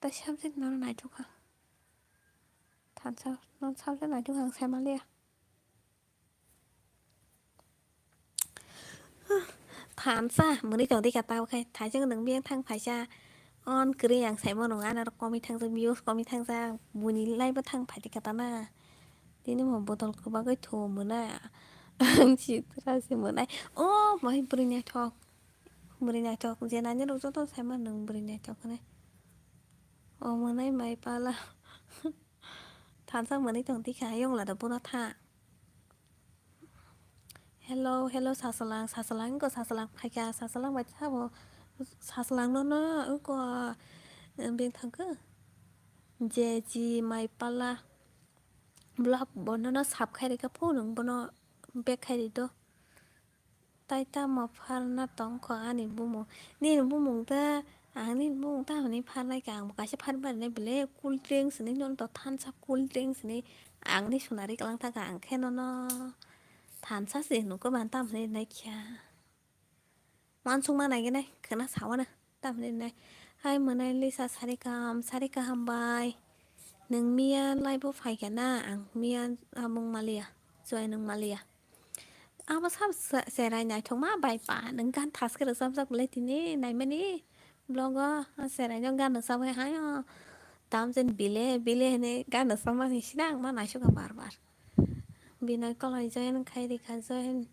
Speaker 1: दा साबजेक्ट नायथ'खा थानजा साबजेक्ट नायथ'खा आं साइमालिया थानसा मोनै दं दै kata okay थाइजों नों बियां थां फाइसा अन kरै आं साइमा नङा आरो कमि थांजों बिउस कमि थांजा बुनिलायबो थां फाइदि काटाना दिनै मो बदलखौबा गैथ' मोना आं चित्रासो मोननाय अ माहाय बोरै नायथक जेनानि र'जथ' साइमा नों बोरै नायथकनो अ मोनाय माइ पाला थानसा मोनै दं दिखा यंलादा बना था हेल' सासलां को सासलां फायखा सासलां बायदि साबो सासलांनो उको बे थांखो जे जि माइ पाला ब्लाक बननो साबखायरिखा फौ नोंबोनो बेखायरिथ' ताइता मा फारना तंखो आनि बुमु नीनु बुमु ता आंनि बुमु ता हनै फारनायका आं कासे फारबारनाय बेले कुल ड्रिंक्स नि नन्त थानसा कुल ड्रिंक्स नि आंनि सुनारि गलां थाका आं खेनन थानसासो नुको बान्ता हनै नायखिया मानसं मा नायगोनाय खोना सावानो तामने हाय मोनाय लिसा सारि गाहामबाय नों मिया लाइफआव फायखाना आं मिया आबुं मालिया जय नों मालिया आबा साब सेरायनाय थं मा बायपा नों गान थासखोरो जाब जाबलाय दिनि नायमानि ब्लगा सेरायनो गाननो साबाय हाय दाम जेन बिले हनै गाननो सामानिसिना आं मा नायसोगा बार बिनाय कलाय जयन खायरिखा जयन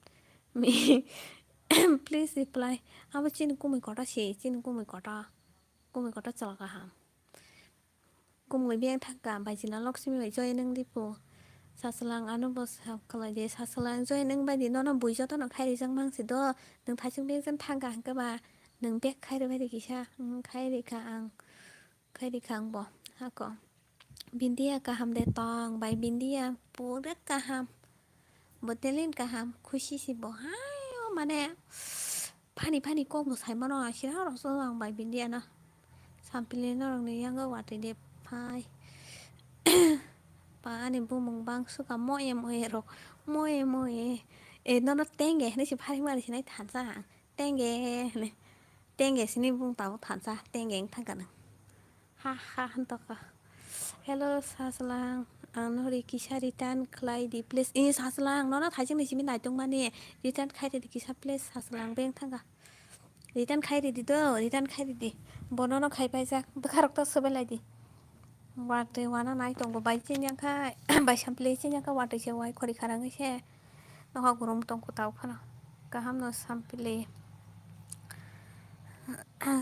Speaker 1: मि प्लिज रिप्लाय अब चिन कुमी कटा से चिन कुमी कटा चलका हम कुमै बें थाका बायजिना लक्ष्मी बाय जय नों दिपु सासलां आनो बस खालायदे सासलां जय नों बायदि न बुइजाथ' न खायरिजों मांसि द नों थाइजों बेजों थांगा हांखोबा नों बेग खायरो बायदि गिसा खायरिखा आं ब हाख' बिन्दिया गाहाम दे तं बाय बिन्दिया पुरा गाहाम बोटेलिन गाहाम खुसि सि बहाय माने फानि कम साइमान आसिना रस आं बाय बिन्दियाना सामपिलिन रंनि यांगो वाटै दे फाय पानि बुमुं बां सुका मये रok मये ए नन टेंगे हनै फारि मारिसि नाय थानसा टेंगे हनै टेंगेसिनि बुंताबो थानसा टेंगे थांगानो हा होनतका हेल' सासलां आं हरै किसा रिटार्न खालायदि प्लिज सासलां नना थाइजों नैसिमि नायदों माने रिटार्न खायदि किसा प्लिज सासलां बें थांगा रिटार्न खायरिदि बनन खायबाय जा बोखारकता सोबायलायदि वाटै वाना नाय दंग बायचिन्याखाय बायसामप्ले चिन्याखा वाटै से वाय खरि खाराङैसे नहा गरम दंख ताव फाना गाहाम न सामप्ले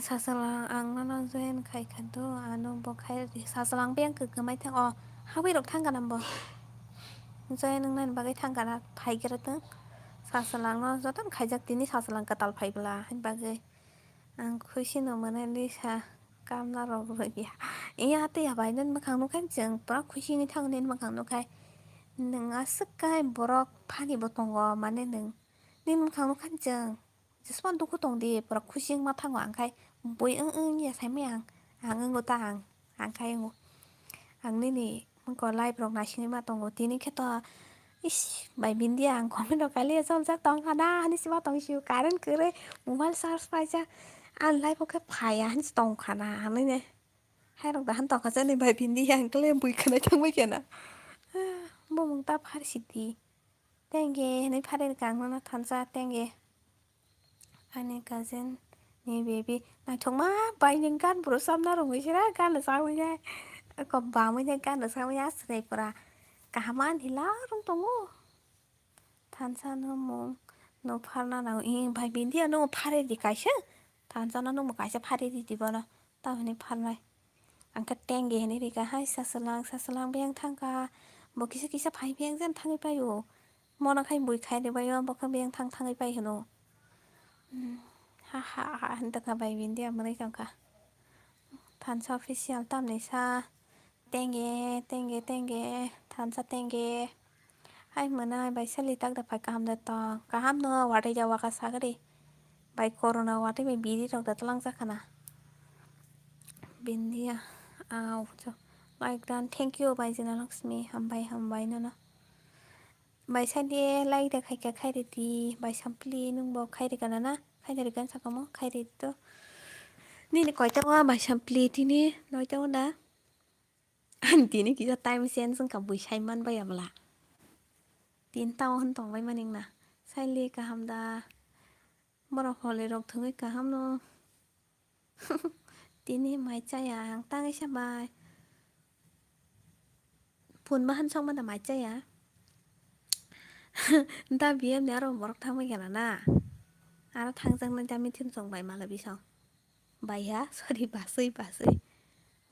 Speaker 1: सासलां आं नाना जयन खायखाद आनो बखाय सासलां बे आंखो गोमाय थां हाबैरक थांगा नामबो जय नों नायनो बागै थांगाना फायगेरदों सासलां न जतन खायजाक दिनि सासलां काटाल फायब्ला बागै आं खुसिनो मोनो लिसा कामना रग गैया इया दैया बायनोन मोखां नुखाय जों बरा खुसिनि थांनायनि मोखां नुखाय नोंहा सोखाय बरक फानिबो दङ माने नों मोखां नुखाय जों जेसेबां दुखु दं दे बरा खुसि मा थाङो आंखाय बय इया सायमाय आं गथा आंखाय आंनि नै मुंखौ लाइब्रग नासिङै मा दङ दिनै खेथ' इस बाय बिन्दिया आं कमेन्ट कालि जलजा तंखाना हानिसिमा तंसिउ कारेन्ट करे मोबाइल चार्ज पाइजा आं लाइफाव फाया हानिस तंखाना हानैने हायरक दा हान तंखासो नै बाय बिन्दिया आंखौलाय बुइखोनाय थांबाय केना बमुं ता फारसिथि टेंगे हनै फारेरका आंनो थानसा टेंगे आंनि गाजेन नि बेबि नायथं मा बायनो गानब्र सामना रंहैसोरा गाननो सावैनाय बामैनो गाननो सावै आसुरायफोरा गाहामा निला रं दङ थानसानो मुं न फारना नाव भाय बिन्दिया नो फारेदि कायसो थानसाना नो कायसे फारेदि दिबाना ताहनै फारनाय आंखा टेंगे हनै रिका हाय सासलां बें थांगा बकिसा किसा फाइ बें जेन थाङै पायो मना खाय बुइ खायदे बायो बका बें थाङै पाय हनो हा होनतका बाय बिन्दिया मोनै तंखा थानसा अफिसियेल तामनैसा टेंगे थानसा टेंगे Hai mana bai sali tak da pai kaham da to kaham no wate jawa ka sagari bai corona wate bai bidi rok da tlang jakana bindia aw so like dan thank you bai jina Lakshmi hambai no bai sali like da khai de di bai sampli nung bo khai de kana na khai de gan sakamo khai de to ni ni koi tawa bai sampli tini noi tawa na tini kisa time sen sung ka bui sai man bai abla tin tao hân tòng vai maning na sai li ka ham da bora hole rok thungai ka ham no tini mai cha ya hang tang sa bai phun ba han song ma da mai cha ya ta biem ne aro borok thang mai kana na aro thang jang na jami thin song bai mala bi song bai ya sorry basui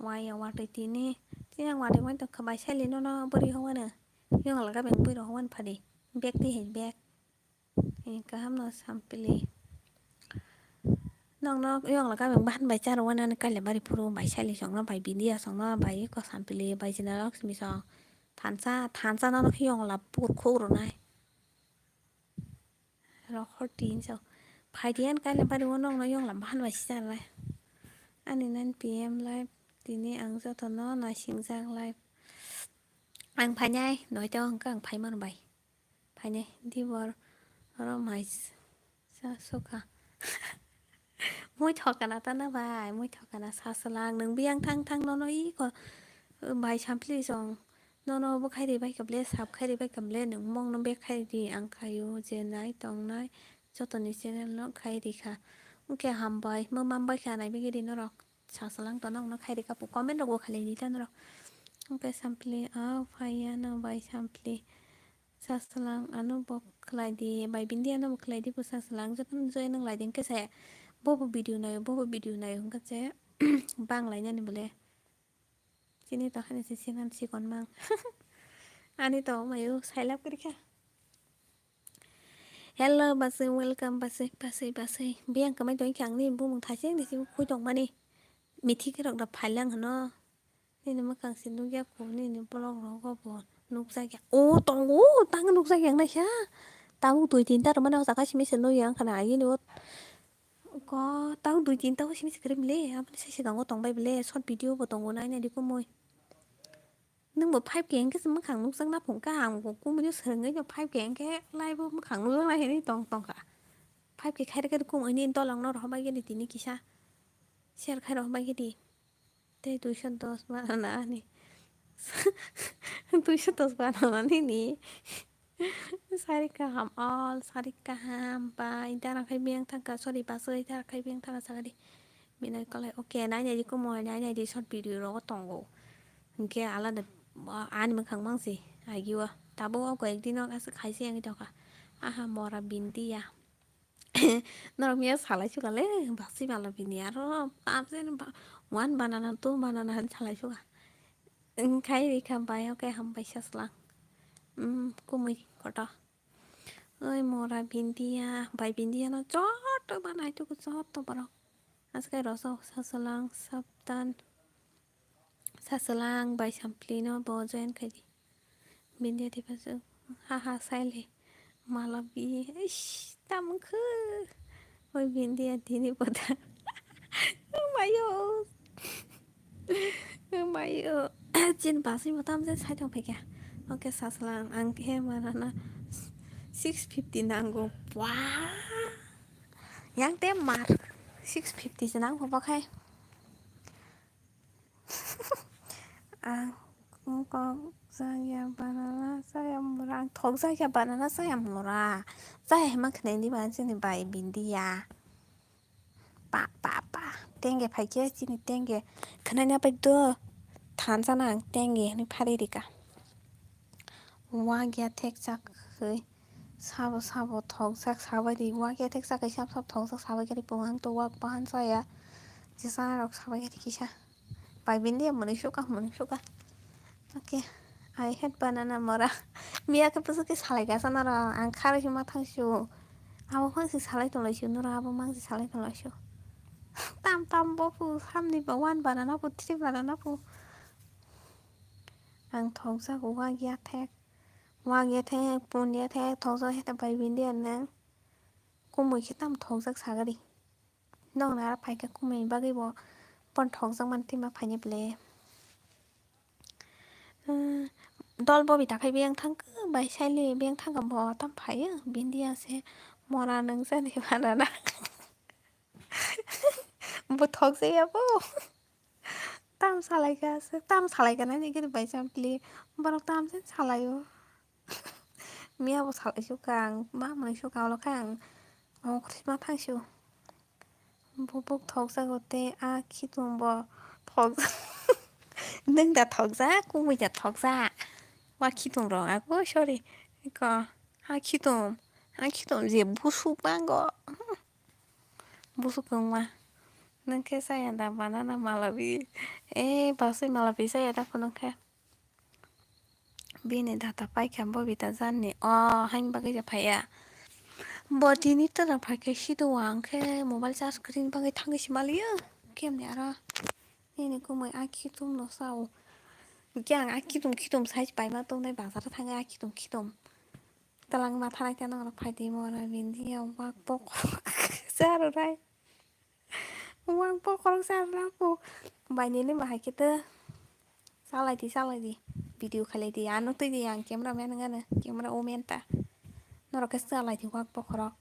Speaker 1: wai ya wa tai tini yang wa de wan to khabai sai li no no bori ho na yang la ka beng pui ro wan phadi bek ti he bek ka ham no sampliน้องน้องย่องแล้วก็แบบบ้านใบจ้าวันนั้นก็เลยบริพูดใบใช่เลยสองน้องใบบินเดียสองน้องใบก็สามปีเลยใบชนะแล้วมีสองทานซ่าน้องที่ย่องแล้วพูดคู่หรือไงเราขอตีนเจ้าภายเดียนก็เลยบริวน้องน้องย่องแล้วบ้านใบจ้าเลยอันนี้นั่นพีเอ็มไลฟ์ทีนี้อังเจ้าตัวน้องนายชิงจางไลฟ์อังภายในน้อยเจ้าอังก็อังภายมันใบภายในที่ว่าเราไม่ซาสุกะมุ้ยถอดกันนะตั้งนะบายมุ้ยถอดกันนะซาสลางหนึ่งเบี้ยงทั้งน้อยก็ใบชัมพลีสองน้อยบุคใครดีใบกับเล่สับใครดีใบกับเล่หนึ่งมองน้องเบี้ยใครดีอังใครอยู่เจนไหนตองไหนเจ้าตัวนี้เจนแล้วใครดีค่ะมุ้งแกหำใบเมื่อมันใบแค่ไหนไม่กี่ดีนะหรอกซาสลางตัวน้องน้องใครดีกับปุ๊กคอมเมนต์เราบุคใครดีตั้งนะหรอกมุ้งแกชัมพลีอ้าวพายาน้องใบชัมพลีซาสลางอนุบอกใครดีใบบินเดียน้องใครดีปุ๊ซาสลางจะต้องเจอหนึ่งหลายดิ้งก็แสbobo video này không có chế băng lại nha này boleh sini tao hanya sisinan si kon mang ani tao mayu sai lap kiri kah hello basi welcome basi biang kamai toi kyang ni bu mong thai sing di si khui tong mani mithi ke rok da phailang hano ni ma kang sin nu ya ko ni blog ro ko bo nuk sai kya o tong o tang nuk sai kyang na sha tao tuổi tin ta ro ma na sa ka simi sen no yang khana yi ni có tao đuổi chín tao xin script lệ à mình sẽ có tổng bài lệ short video của tổng này đi có mồi nhưng mà pipe kén cái mức hàng lúc sáng nắp cũng cái hàng của cũng mới sờ ngay cho pipe kén cái live vô mức hàng lúc này thì tổng cả pipe cái khai cái cũng ở nên to lòng nó rồi bao cái đi tí kì sa share khai rồi bao cái đi thế tôi sẽ tos mà nó này tôi sẽ tos mà nó này Sarika ham bai dara khai biang thang ka sorry ba sơi dara khai biang thang sa đi mình nói có lại ok nãy giờ đi có mồi nãy giờ đi short video rồi có tòng gỗ kia ala được anh mình khăng mang gì ai kêu ta bố có đi nó cái sự khai riêng cái đó cả aha mora binti ya nó mi salai chuka le bác sĩ bảo là vì nhà đó am sẽ one banana two banana hắn salai chuka khai đi khăm bai ok ham bai sas lang kumi kota ơi mora bintia bai bintia nó chót tôi ban này tôi có chót tôi bảo as cái đó sao sasalang saptan sasalang bai samplino bozen cái gì bintia thì phải sự ha sai lệ malabi tam khứ ôi bintia thì đi bắt mayo mayo trên bác sĩ mà tam sẽ sai trong phải kìa ok sasalang ăn kem mà nó 650 nanggo wah yang temar 650 senang apa kai kok saya murah thong saya banana saya murah saya emang kena di mana sini bay bindia pa tenge pakai sini tenge kenanya apa itu tan sana tenge ni pari dika wah dia teksak 사보 덕삭 사바디 와게 택사가 샵삽 덕삭 사바게리 뽕한 또와 뻔한 사야 지사라고 사바게리 기샤 바이빈디 머니 쇼가 오케이 I had banana mora 미야 그 무슨 게 살아가 사나라 안 카르시 마탕쇼 아버 황시 살아이 돌아쇼 너라 아버 망시 살아이 돌아쇼 땀 버프 삼니 버완 바나나 부 트리 바나나 부안 덕삭 오와기야 택 वागे पुण्य थे थौसा हेता बाई बिंदी आनो कुमै खेताम थौजाक सागारि नंना फाइका कुमै बागै bo pon thokjak manti ma faini ble dolbo bi takai beng thangko bai saili beng thangka bo tam faio bindia se mora nang jani manana bo thokjaya bo tam salaigase tam salaigana gini bai sampli borok tam jen salaio miabo salaisukka ang ma monaisukka oloka ang okrima tangsiu bubuk thokjago tei a khitung bo thokjak nang da thokjak kumui da thokjak wa khitung rok ako sorry ko ha khitung je busuk bango busuk wngma nangke saya da banana malabi basui malabi saya da nangke bini data paikha bobi da janni hain bagui ja faiya bo tini tara faika sido angkhe mobile charge kring bagui thangai simalia kemni aro nini kumui a khitung no sao yang a khitung size paima tongnai bazar o thangai a khitung talangma thanai tano faidi mora bindia wak pokrok charonai wak pokrok charona po bainini bahaikete chalai di video khalai di ano tui di ang cameraman ngano camera omen ta norok chalai di wak pokrok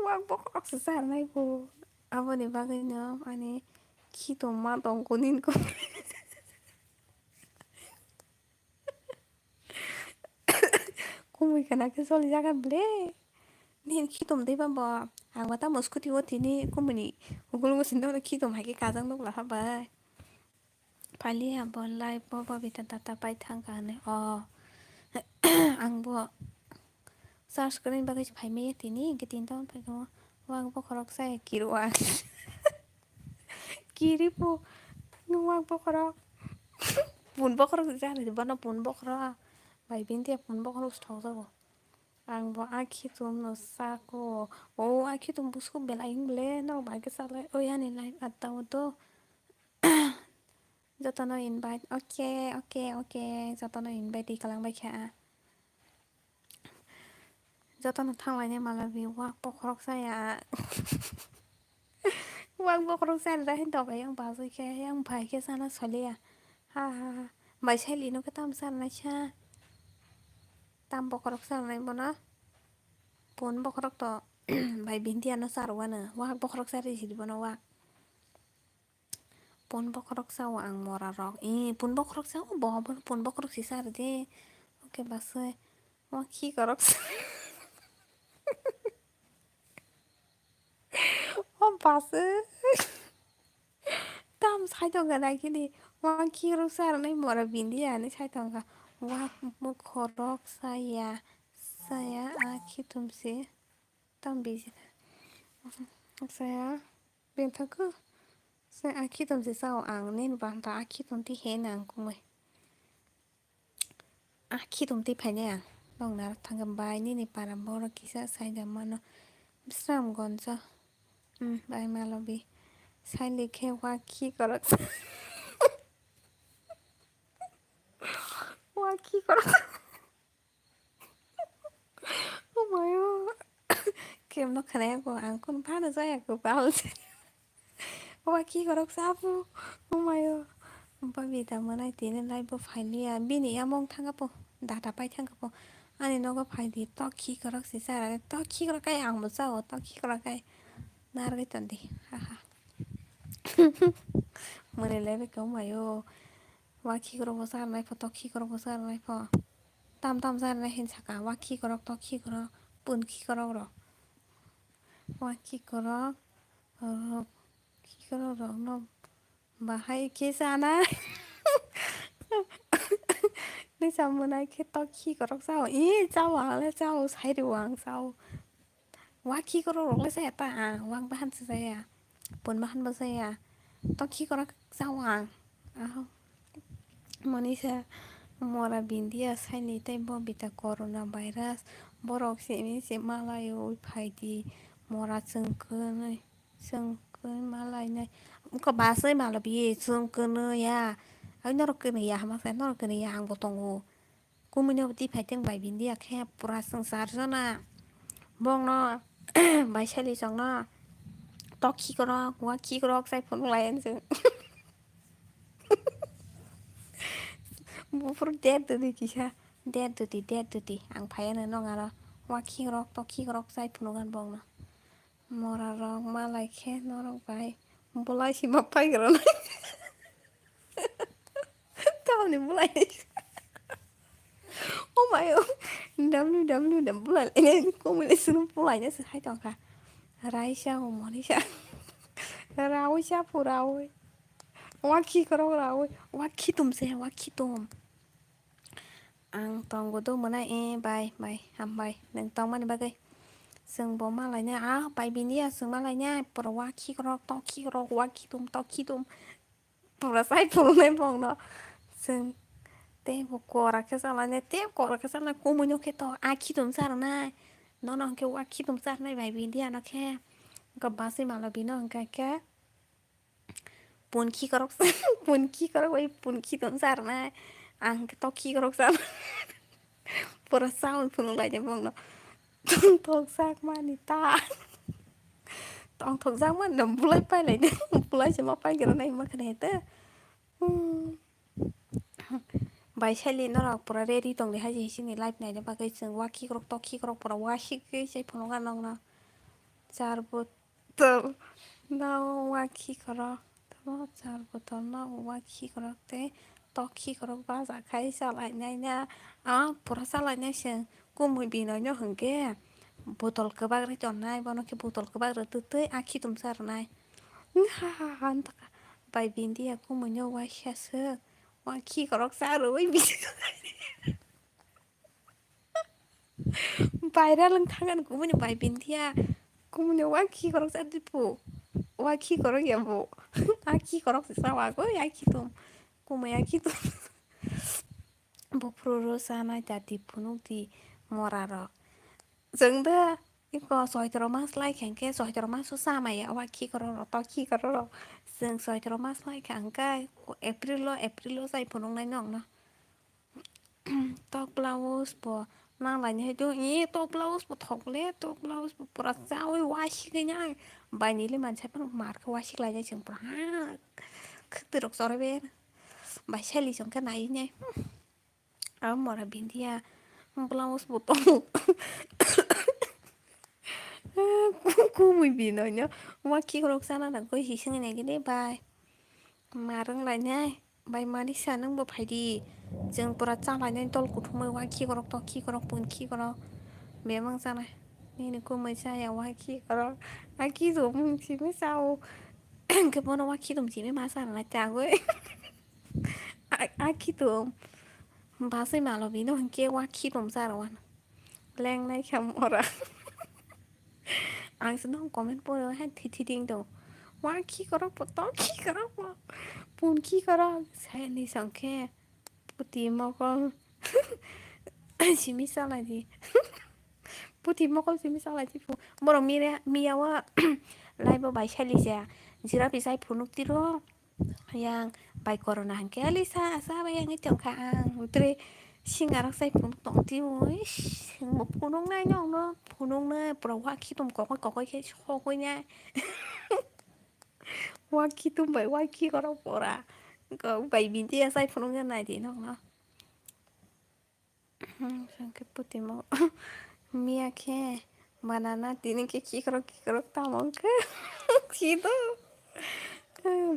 Speaker 1: wak pokrok se charnai po aboni bagui no ani khitung ma tongko ninko kumui kana ke cholijagan ble nin khitom dei bambo angba tamo scooty o tini kumuni ugul gusing no khitom haike kajak nukla habai palia bo live bo bita data pai thangka hane angbo charge kring bagui faimai tini hingke tin tahun faiko wak bokrok chai kiroa kiri po wak bokrok pun bokrok jani bono pun bokrok bai bindia pun bokrok se thokjago angbo a khitung no chako a khitung buskuk belai ble norok bahaike chalai yani live atta o to jotono invite okay jotono invite kalangbai kha jotono thanglai malabi wak bokrok chaya wak bokrok chara hintabai yang bazui khe yang bai khe chana solia ha bai saili no tam charnaisa tam bokrok charnai bono pun bokrok to bai bindia no charoano wak bokrok chari sidi bono wak pun bokrok chao ang mora rok pun bokrok chao bo pun bokrok si chari de oke basui wak khi korok basui tam saitongka naikini wak khi rok charnai mora bindia ani saitongka wak bokrok chaya a khitung si tam bisi chaya bengthangko chai a khitung si chao ang nini bangta a khitung ti he nang kumui a khitung ti fainai ang nongna thangka bai nini para borok kisa saida mano bisram gonja bai malobi saili khe wak khi korok wak khi korok omayo kemno khanaiyago ang khum phano jayako bahalse wak khi korok chapo omayo babita monai tini live bo failia bini among thangkapo data pai thangkapo ani nogo faidi to khi korok si chara to khi korok kai angbo chao to khi korok kai narwui tondi haha monai leibeka omayo wak khi korok bo charnai pho to khi korok bo charnai pho tam charnai hinsaka wak khi korok to khi korok pun khi korok rok wak khi korok rok no bahai khe chanai nisa monai khe to khi korok chao chao angle chao sairo ang chao wak khi korok rokle chaya ta wak bahan se chaya pun bahan bo chaya to khi korok chao ang monisa mora bindia saili tei bo bita corona virus borok simi se malayo faidi mora chongkoi malainai basui malabi chongkonoi ya ấy nó cái này hàng mà phải nó cái này hàng bộ tông hồ cô mình đi phải tiếng bài biến đi à khe pura sang sar cho na bong nó bài xe đi xong nó to khi có đó quá khi có đó sai phun lại anh chứ bố phun dead từ đi kisha dead từ đi ang phải nó ngà đó quá khi có đó to khi có đó sai phun gan bong nó mora rong mà lại khe nó rong bài bố lại chỉ mà phải cái đó tao này bố lại oh my god đấm bố lại cô mình lại xin bố lại nhá sự hay toàn cả rai sao mà đi sao rau sao phụ rau waki có đâu rau waki tôm xe waki tôm ăn tôm của tôi mà này bài bài hầm bài đừng tôm mà đi bài cái sừng bò mà lại nha bài bên đi sừng mà lại nha bò waki có đâu to ki có đâu waki tôm bò là sai phụ này bò nó sừng tem bộ cora cái sao lại tem cora cái sao lại cô muốn cái to aki tôm sao này nó cái waki tôm sao này bài bên đi nó khe gặp bác sĩ mà là bên nó cái punki korok punki korok wai punki ton sarna ang toki korok sarna pura sound pun lại cho vong nó thong sak manita thong sak man đầm bulai pai lại bulai cho mà pai cái này mà cái này thế bài xe lên nó là pura ready tông để hay gì xin live này để bà cái sừng waki korok toki korok pura washi cái chơi pun ngon nong nó char bot nó waki korok nó char bot nó waki korok thế toki korok ba za khai sao lại này nha pura sao lại nha sừng cô mới bị nó nhớ hừng kia botol ke bag re chọn này bao nó cái botol ke bag re từ tới aki tum sar này ha ha ha bài biến đi cô mới nhớ wa sơ waki korok sao rồi bị bài ra lưng thang anh cũng mới bài biến đi cô mới nhớ waki korok sao đi phụ waki korok ya phụ aki korok sao aku aki tum cô mới aki tum bộ pro sana jadi punuk di moraro dừng đó có soi cho mas lại kháng cái soi cho mas số xa mày à khi có rồi to khi có rồi dừng soi cho mas lại kháng cái April sai punuk này nhỏng nó to blouse bộ mang lại như thế nhỉ to blouse bộ thọc lẽ to blouse bộ bớt sao ấy wash cái nhá bàiนี้เลยมันใช้เป็นมาร์ก wash lại như chừng bớtคือตื่นออกซอยเว้ยbàiใช่ลิชงcái này nhá mà là biến thì blouse bộ to cô mới bị nói nhá mà khi có lúc sana là có gì sang này cái đấy bài mà răng lại nha bài mà đi sang nâng bộ phải đi chừng bữa ra lại nên tôi cũng mới qua khi có lúc to khi có lúc buồn khi có lúc bé mang sang này nên cô mới sai à qua khi có lúc khi rồi mình chỉ mới sao cái bọn nó qua khi tụi chỉ mới mà sang lại chàng với khi tụi bà xây mà là vì nó kia qua khi tụi ra rồi lên này không ở anh sẽ không comment bôi hết thì tiếng đâu quá khi có đó to khi có đó bún khi có đó sai đi sang kia bút mà con chỉ mi sao lại gì bút mà con chỉ mi sao lại gì phụ mà rồi mi à lại bao bài sai lisa jira bisa punuk tiro yang bài corona hàng kia lisa sao bây giờ cái chồng khang tre singarak sai punuk tong ti oi một punuk này nhong nó punuk này bro hoa khi tôm có cái khó coi nha hoa khi tôm bảy hoa khi có đâu bora có bảy bình tia sai punuk như này thì nó sang cái puti mo mia ke banana tiene que kikro tamong ke gitu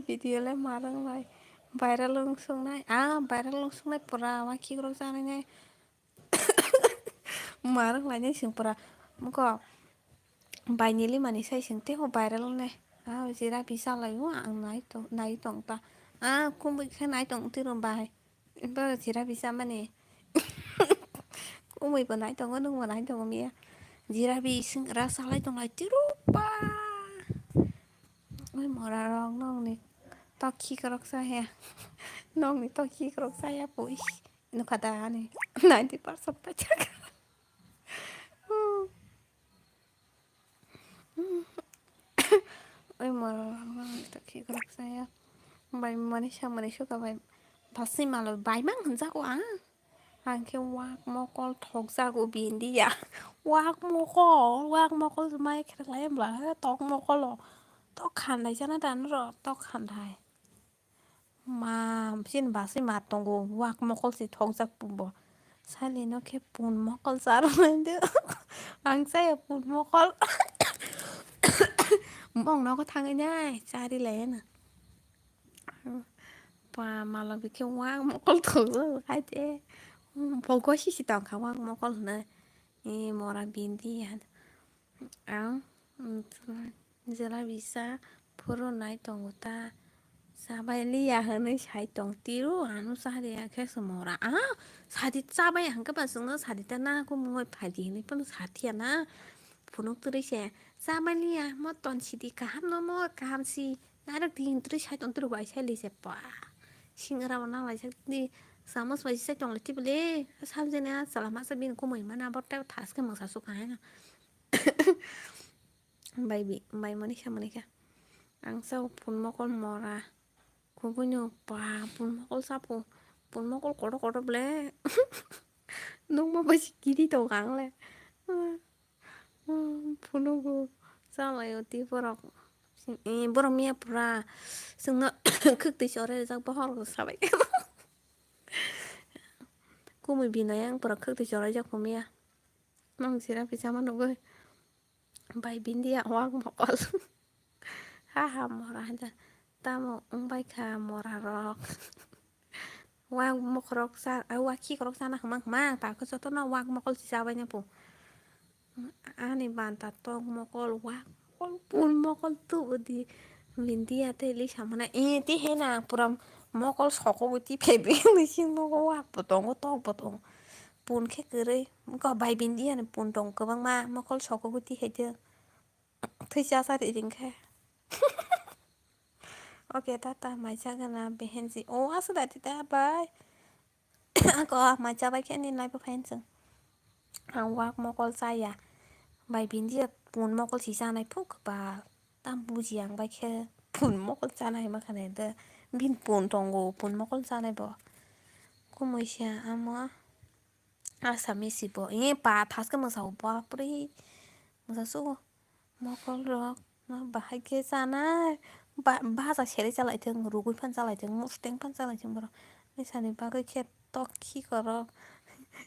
Speaker 1: video le marang lại viral langsung này viral langsung này pura wa kikro sana này marang lại sing pura muko bài nhili mà sai sing te ho viral này zira bisa lại wa ang nai tong ta cũng bị cái nai tong ti rom bài bây zira bisa mà nè cũng bị bữa nãy tong có đúng bữa nãy tong mía zira bisa rasa lại tong lại tirupa ôi mà ra rong non nè to khi kerok saya non nih to khi kerok saya boy nó kata nih 90% pacar ôi mà to khi kerok saya bài Malaysia Malaysia cả bài 다시 말로 말만 한자고 안게 왁 먹을 독사고 빈디야 왁 먹을 mai cái lấy em lại tóc 먹을 lo tóc khăn này cho nó đàn rồi tóc khăn này mà xin bà xin mà tông go 왁 먹을 수 독사 뿐뭐 살리 nó cái bún 먹을 사람인데 ăn say bún 먹을 mong nó có thằng ấy nhá cha đi lén nè và mà là vì cái 왁 먹을 thử hai thế 보고 싶지도 않고 왁 먹을 이 뭐라 빈디야 áo giờ là vì sao pro này tổng ta sao bây giờ hơn ấy chạy tổng tiêu anh sao đi cái什么啦sao đi sao bây giờ các bạn xuống nó sao đi ta na cũng mua phải đi này vẫn sao tiền na phụ nữ tôi đấy xe sao bây giờ mà toàn chỉ đi cam nó mà cam gì nãy được tiền tôi chạy tổng tôi gọi chạy đi xe bỏ xin ra vào nào lại chạy đi sao mà phải chạy tổng là tiếp lên sao thế này sao mà sao bên của mình mà nào bắt đầu thắt cái mảng sản xuất cái này baby Malaysia ang sao pun mokol mora kupunyo pa pun mokol sapo pun mokol koro ble nung mà bây kiri to gang le punugo sao lại ti borok borok mia pra sung khức ti chore ra bahor sao vậy cô mới bị này ang borok khức ti chore ra ko mia nong sira pi sama no go bai bin dia wak mokol haha mora hanja tamo bai ka mora rok wak mokrok sa wak ki krok sana kemang tak ko soto na wak mokol si sawanya po ani banta tong mokol wak pun mokol tu di vindia te li samana ti hena puram mokol soko ti phebe ni sin moko wak potong to potong pun khe kere ko bai vindia ne pun tong ko bang ma mokol soko ti hete thai cha sa de ding khe ok tata mai cha gana behen si asa da ti ta bai có mai cha bai khe ni nai pa phen sung ang wak mokol saya bai vindia pun mokol si sa nai phuk ba tam bu jiang bai khe pun mokol sa nai ma khane de bin pun tong go pun mokol sa nai bo ko moi sha ama asa mi si bo pa thas ka ma sa bo pri ma sa su mokol rok nó bahai ke sana ba sa shere cha lại thương ru phan cha lại thương mustang phan cha lại thương bro ni sani ba ke khe to khi karo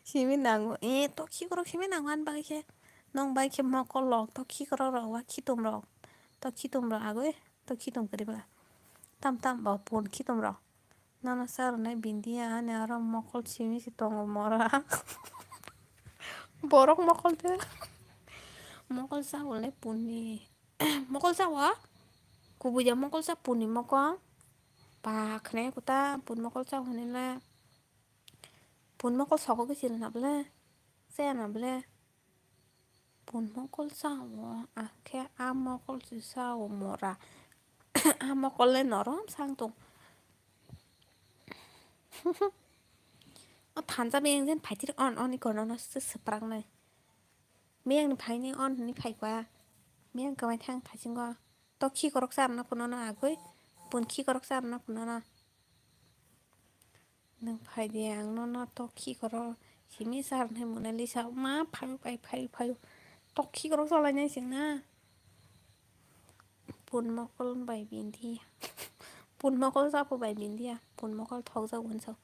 Speaker 1: shimi nang to khi karo shimi nang an ba ke nong ba ke mokol lok to khi karo ro wa khi tum ro to khi tum ro ago to khi tum kari ba tam ba pon khi tum ro na sar nai bindia ne ara mokol shimi si tong mora borok mokol te mokol sa wala puni mokol sa wa kubu jam mokol sa puni mokol pa khne kuta pun mokol sa hone la pun mokol soko ke sin na ble se na ble pun mokol sa wa ke a mokol si sa o mora a mokol le norom sang tung 단자 미행은 발티를 on 이거는 스프랑 này miếng phải ni on ni phải qua miếng cái bài thang phải chừng qua to khi có rắc sam nó cũng nó cái bún khi có rắc sam nó cũng nó nâng phải điang nó to khi có rắc chỉ mi sam hay muốn lấy sao má phải to khi có rắc sao lại nhảy chừng na bún mọc con bài biển đi bún mọc con sao bài biển đi bún mọc con thau sao quên sao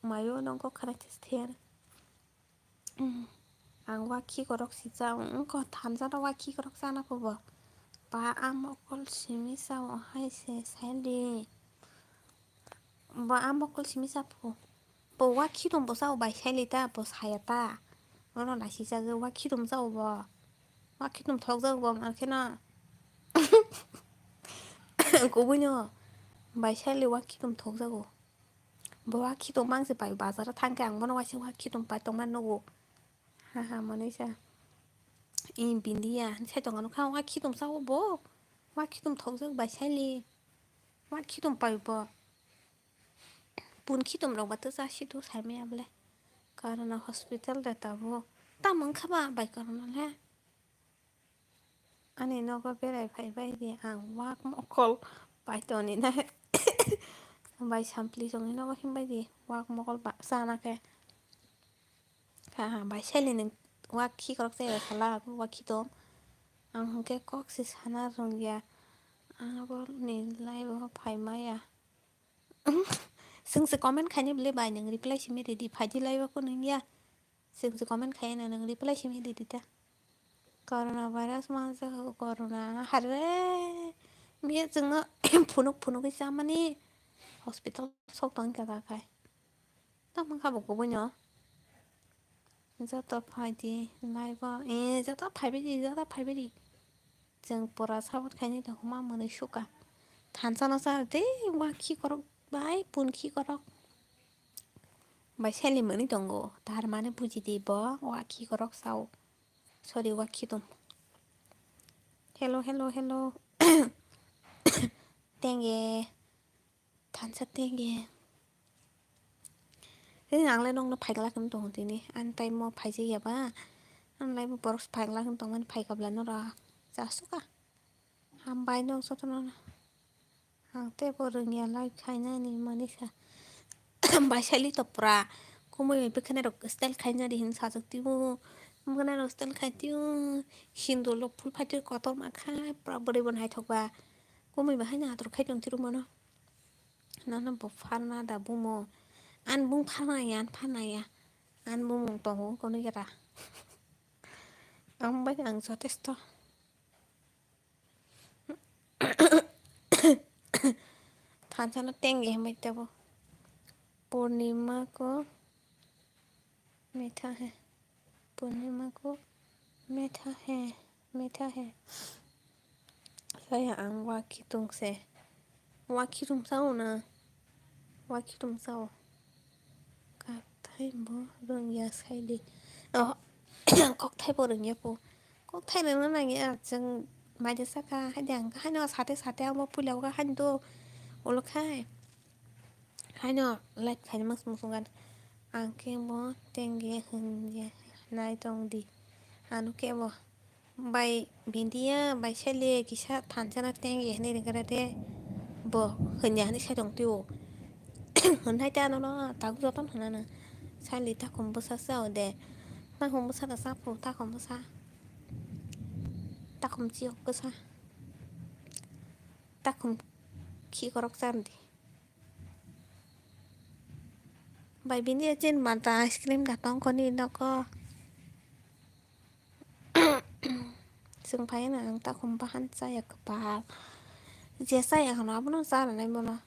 Speaker 1: mayo nó có khả năng thế ang waki korok si cha ko tham za da waki korok sa na ko ba amokol simi sa o hai se sali ba amokol simi sa po waki dom bo sa o bai sali ta bo saya ta no la si sa ge waki dom sa o ba waki dom thok za bo ma khena ko bu nyo bai sali waki dom thok za go bo waki dom mang se bai ba za thang kang bo no waki dom bai tong man no go haha Malaysia in bindia sai tong anu khang wa khi tum sao bo wa khi tum thong jang bai sai li wa khi tum pai bo pun khi tum rong ba ta sa shi tu sai me able karena hospital da ta bo ta mang kha ba bai karena le ani no ko pe rai phai bai di ang wa mo kol pai to ni na Bay sampli dong nó có khi bay đi qua một con bạc xa na kè bay xe lên qua khi có xe là qua khi đó ang cái có sự sana rồi ya có nên lại có phải mai àซึ่ง comment ใครเนี่ยเลยบายหนึ่ง reply ชิมิดีๆพายที่ไลฟ์ว่าคนนึงเนี่ยซึ่ง comment ใครเนี่ยหนึ่ง reply ชิมิดีๆจ้ะ coronavirus มาจาก corona ฮัลโหลมีจึงอ่ะพุนกที่จามันนี่ hospital ส่งตอนกันตาใครต้องมันขับกูบุญเนาะจะต่อพายดีไลฟ์ว่าจะต่อพายไปดีจะต่อพายไปดีจึงปวดสาวใครเนี่ยเดี๋ยวมาเหมือนชุกอะทานซะนะซะเด้ว่าขี้กรอกใบปุ่นขี้กรอก Bài xe lì mượn đồng ngộ, ta mà nó bùi gì bó, hoa khi có róc sau. Sorry, hoa khi tùm. Hello, hello, hello. Tenge. Thanh sát tenge. Thế nàng lên nông nó phải lạc hâm tổng thì nè. Anh tay mô phải gì vậy ba. Anh lấy một bó phải lạc hâm tổng anh phải gặp lần nó ra. Giá xúc à. Hàm bài nông sao nó nè. Hàng tế bó rừng nhà lại khai nè nè mà nè xa. Bài xe lì tập ra. Kumui bekana rok style khayna di hin sa saktiu mungana rok style khaitiu hindu lok phul phaitiu kotor ma khai probably bon hai thokba kumui ba haina tor khai dong tiru mono nana bo pharna da bumo an bung phana ya an bung mong tongo kono yara ang ba ang so testo than chana tenge mai tabo पूर्णिमा को मीठा है पूर्णिमा को मीठा है saya ang wakitung se wakitung sao na wakitung sao các thầy bố rừng nhà say đi có thầy bố rừng nhà bố có thầy rừng nó này nghĩa chừng mai giờ sao cả hai đàn hai nó sát theo một phụ liệu cả hai đô ô lô khai hai nó lại khai mất một số ngàn ang kia bố tên ghé hơn nhà này trong đi anu kia bố bay bindia bay xe lê kisa than chana tên ghé này cái đấy bố hơn nhà này xe đồng tiêu hơn hai cha nó tao cũng cho tao hơn nè sai lý ta không có sao để ta không có sao là sao phụ ta không có sao ta không chịu có sao ta không khi có rắc rối đi bài biến đi trên bàn trà ice cream đặt đóng con đi nó có sừng phải là ta không bán sai ở bà giờ sai ở nó nó sao là này bọn nó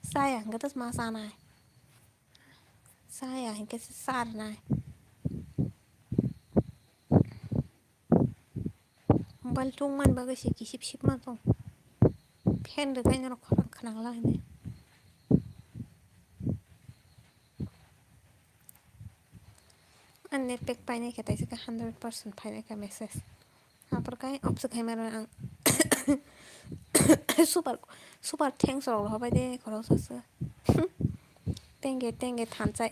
Speaker 1: sai ở cái tất mà sao này sai ở cái sao này bal tung man bagai ship man tong pen được cái nó khó khăn lại này anh net pack pai này cái tay sẽ 100% pai này cái message apa cái opsi camera ang super thanks rồi họ phải đi có đâu sợ tenge tham gia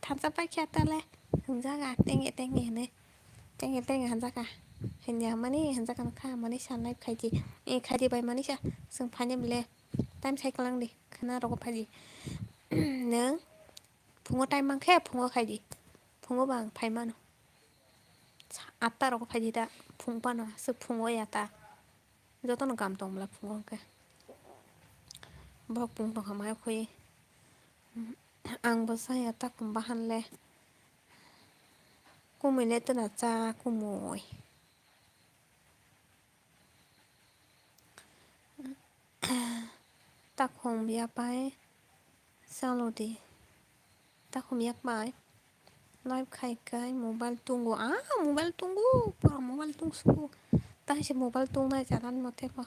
Speaker 1: tham gia phải kia ta le tham gia cả tenge này tenge tham gia cả hình nhà mà ní tham gia cả khá mà ní sàn live khai gì bài mà ní sa sừng phải nhầm le time sai cái lăng đi khả năng đâu có phải gì nữa phùng time mang khép phùng khai gì phùng bằng phải mà nó 아따라고 파지다 풍바나 스풍어야다 저도는 감동 몰라 풍어게 뭐 풍방 하마요 거의 앙버사야 딱 kumbahanle kumile tana cha kumoi tak hom bia pai sao lo đi tak hom yak bai live khai cái mobile tunggu ta sẽ mobile tung này jalan một thế pa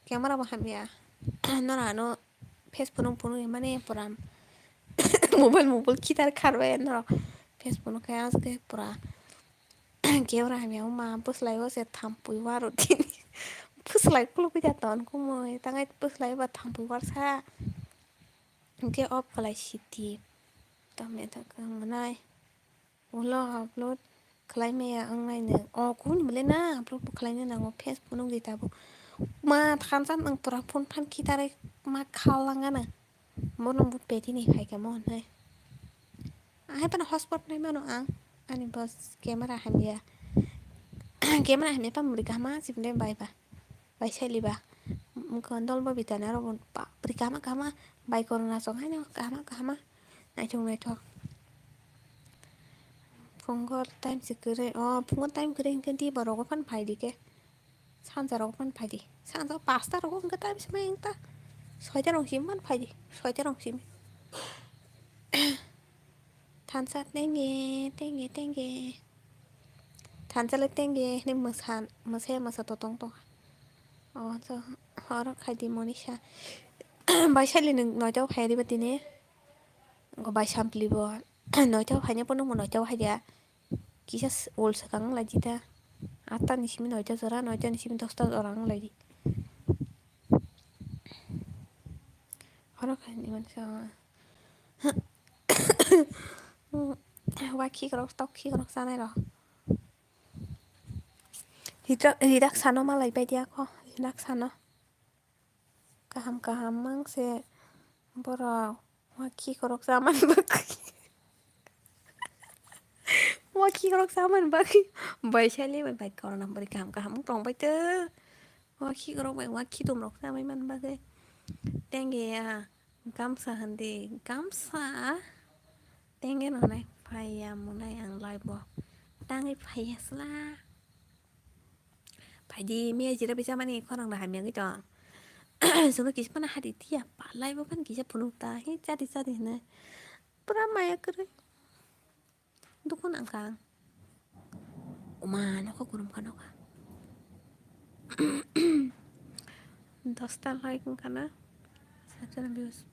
Speaker 1: camera baham ya nó là nó Facebook puno mana program mobile kita karwe nó Facebook cái as cái pura kêu ra mèo mà bus lại sẽ tham pui vào rồi bus lại cũng lúc cái tòn cũng mới tăng cái bus lại và tham pui vào xa cái off lại city tao mẹ thằng cái này upload klay mẹ anh này nè cũng như lên na upload klay nè ngó Facebook nông gì ta Ma than sam ang pura phun phan kitare ma khalangana. Monong but peti ni khai kamon hai. Ai pana hotspot nai mano ang. Ani bos camera hamia. Camera hamia pa muri kama sipne bai ba. Bai seli ba. Mukon dol ba bitana ro bon pa. Pri kama bai corona song hai no kama. Nai thok. Phungol time sikure. Phungol time kure ingken ti baro pan phai di ke. 산자라고 만 파디 산자 파스타라고 한 거다 미스마잉다 소이자롱 심만 파디 소이자롱 심 탄사 땡게 탄자를 땡게 내 머산 머세 머서 또똥똥 저 허락 하디 모니샤 바이샬리는 너저 파이리 버티네 거 바이샴플리버 너저 파냐 보는 뭐 너저 하디야 기사 올스강 라지다 아따 니시미 너저 저라 너저 니시미 도스타 orang lagi 허락 하니 먼저 Waki kerok tóc khi kerok sana rồi hidak sano mà lấy bay dia ko hidak sano kaham mang se bora waki kerok zaman baki waki kerok zaman baki bay chali bay corona bari kaham tong bay te waki kerok bay waki tum rok sama man bagi tenge ya gamsa hande gamsa tenge no nai paya munai ang lai bo tangi paya sla phải đi mẹ chỉ đã bây giờ mà này con đang làm miếng cái trò xong rồi kỹ năng hạt đi thiệp bà lại vào phần kỹ năng phun ta hết ra đi này bữa mai cái đấy đúng con ăn càng mà nó có cuốn con đâu cả Dostan like kan na sa views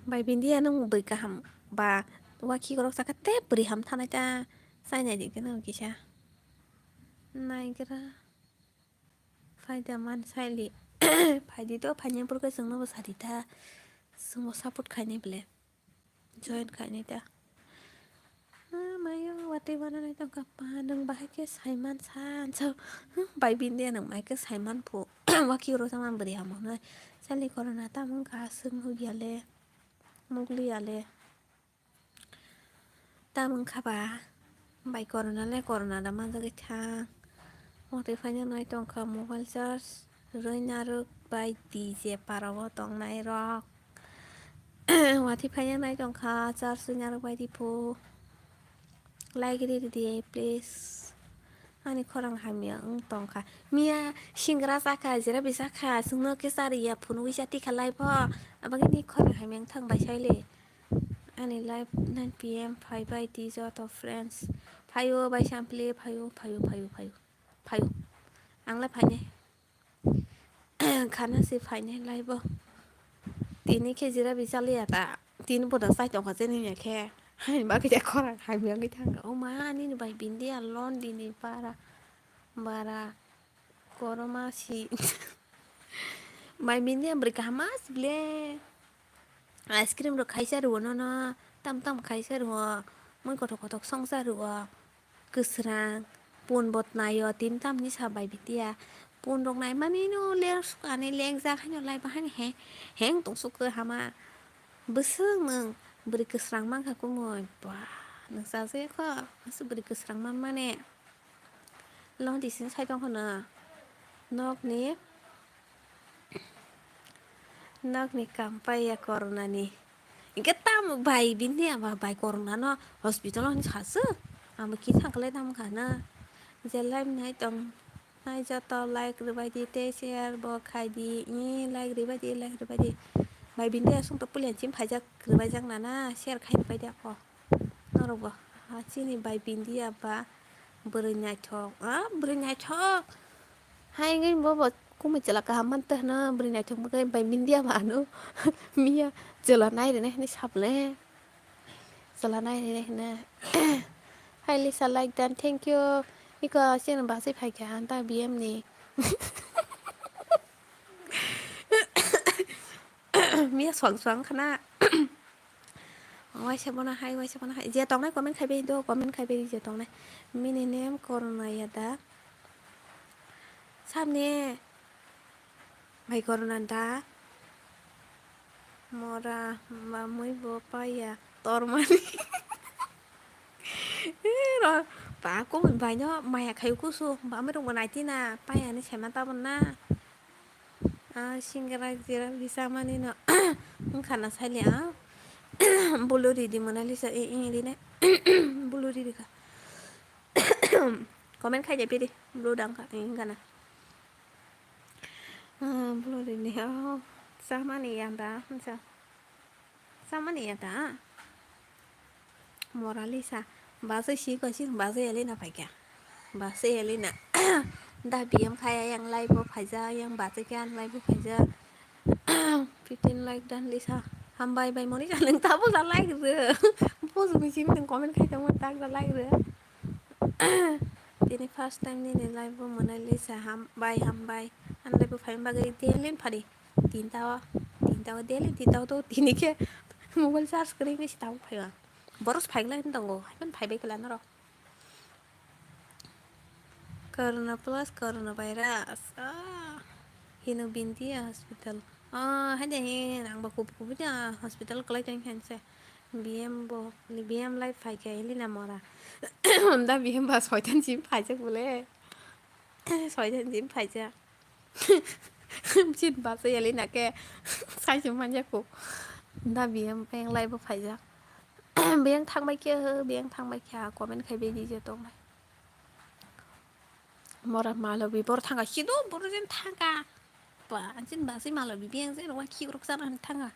Speaker 1: bài bindi nó bự cả hầm bà qua khi có sa cái tép bự hầm thằng này ta sai này gì cái nào kì cha này cái đó phải đam man sai li phải đi đó phải nhắm bữa cái sừng nó bớt đi ta sừng một support khai này bলে join khai này ta mayo wati mana này tao gặp đừng bài cái sai man san sao bài bindi nó mai cái sai man phụ qua khi có sa man bự hầm này sai li corona ta mong cả sừng hư giale mugli ale ta mong khaba bài corona đã mang ra cái thang một cái phải nói trong cả mobile charge rồi naru bài DJ parawo tong nai rock và thì phải nói trong cả charge naru bài đi po like đi please ani korang hamiang tong ka mia singra saka jera bisa ka sungno ke sari ya phunu wisati khalai pho abagini korang hamiang thang bai sai le ani live 9 pm 5 by t jot of friends phayo by sample phayo ang la phane khana se phane live tini ke jera bisa le ta tin boda sai tong ka chen ni ke hai ba cái korang hamiang cái thang o ma ni bai bin dia lon di ni para bara koroma si bai bin dia berkamas ble ice cream ro khaisa ro no tam khaisa ro moi kotok songsa ro kusrang pun bot nayo tin tam ni sa bai bitia pun rok nai mani no le ani leng za khaino lai ba hani heng tong su ke hama beseng nang beri kusrang mang ka ko moi ba nang sa se ko su beri kusrang mang mane long di sin sai tong hona nok ni kampai ya corona ni cái tam bài biến nè và bài corona nó hospital nó khá sức mà khi thằng cái năm khả na giờ live này tầm này cho tao like rồi bài đi tê share bỏ khai đi like rồi bài đi bài biến nè xong tập liền chim phải ra rồi bài răng là na share khai bài đẹp không nó rồi bỏ chỉ này bài biến đi à ba bữa nhảy thọ hai người bố cũng mình chỉ là cả mình tên nó bữa nhảy thọ một cái bài biến đi mà nó mía giờ này để này sắp lên giờ này để này hay Lisa like that thank you 이거 씨는 맛을 밝게 한다 BM니 mía xoắn khana quay xem bona hay giờ tông này comment khai bên đâu comment khai bên giờ tông này mini name corona ya da sabne mai koronanda mora mamui bopaya tormani rồi bà của mình vậy nhá mày khéo cú su bà mới đồng này tí nà bay này xem mà tao mình na à xin cái này gì đó visa mà nên nó không khả năng sai lẽ bulu đi mà này lisa đi nè bulu đi cả comment khai chạy đi bulu đăng cả cái này bulu đi nè sao mà này anh ta sao mà này anh ta moralisa bahasa sih kau sih bahasa Elena phải kya bahasa Elena dah biam kaya yang live faja yang bahasa kan live faja 15 like dan Lisa hambai bay moni kan nang tabu sa like rồi post mình xin đừng comment khai trong tag sa like rồi ini first time ni live mana Lisa hambai an live phải bagai delin phadi tin tawa delin tin tawa to tin ke mobile charge kering ni tahu phải à boros phải lên taoมันphải bay cái là nó rồi Corona plus coronavirus hino binti hospital hanya nang baku punya hospital kalau jangan hanse BM life phải cái lina mora da BM ba soi thân chim phải chắc bule soi thân chim phải chắc chim ba soi lina ke sai chim man chắc cụ da BM bang life phải chắc BM thang mấy kia BM thang mấy kia qua bên khai gì cho tôi mora malo bi bor thanga hido bor jen thanga ba anjin ba si malo bi biang se ro ki grok sana thanga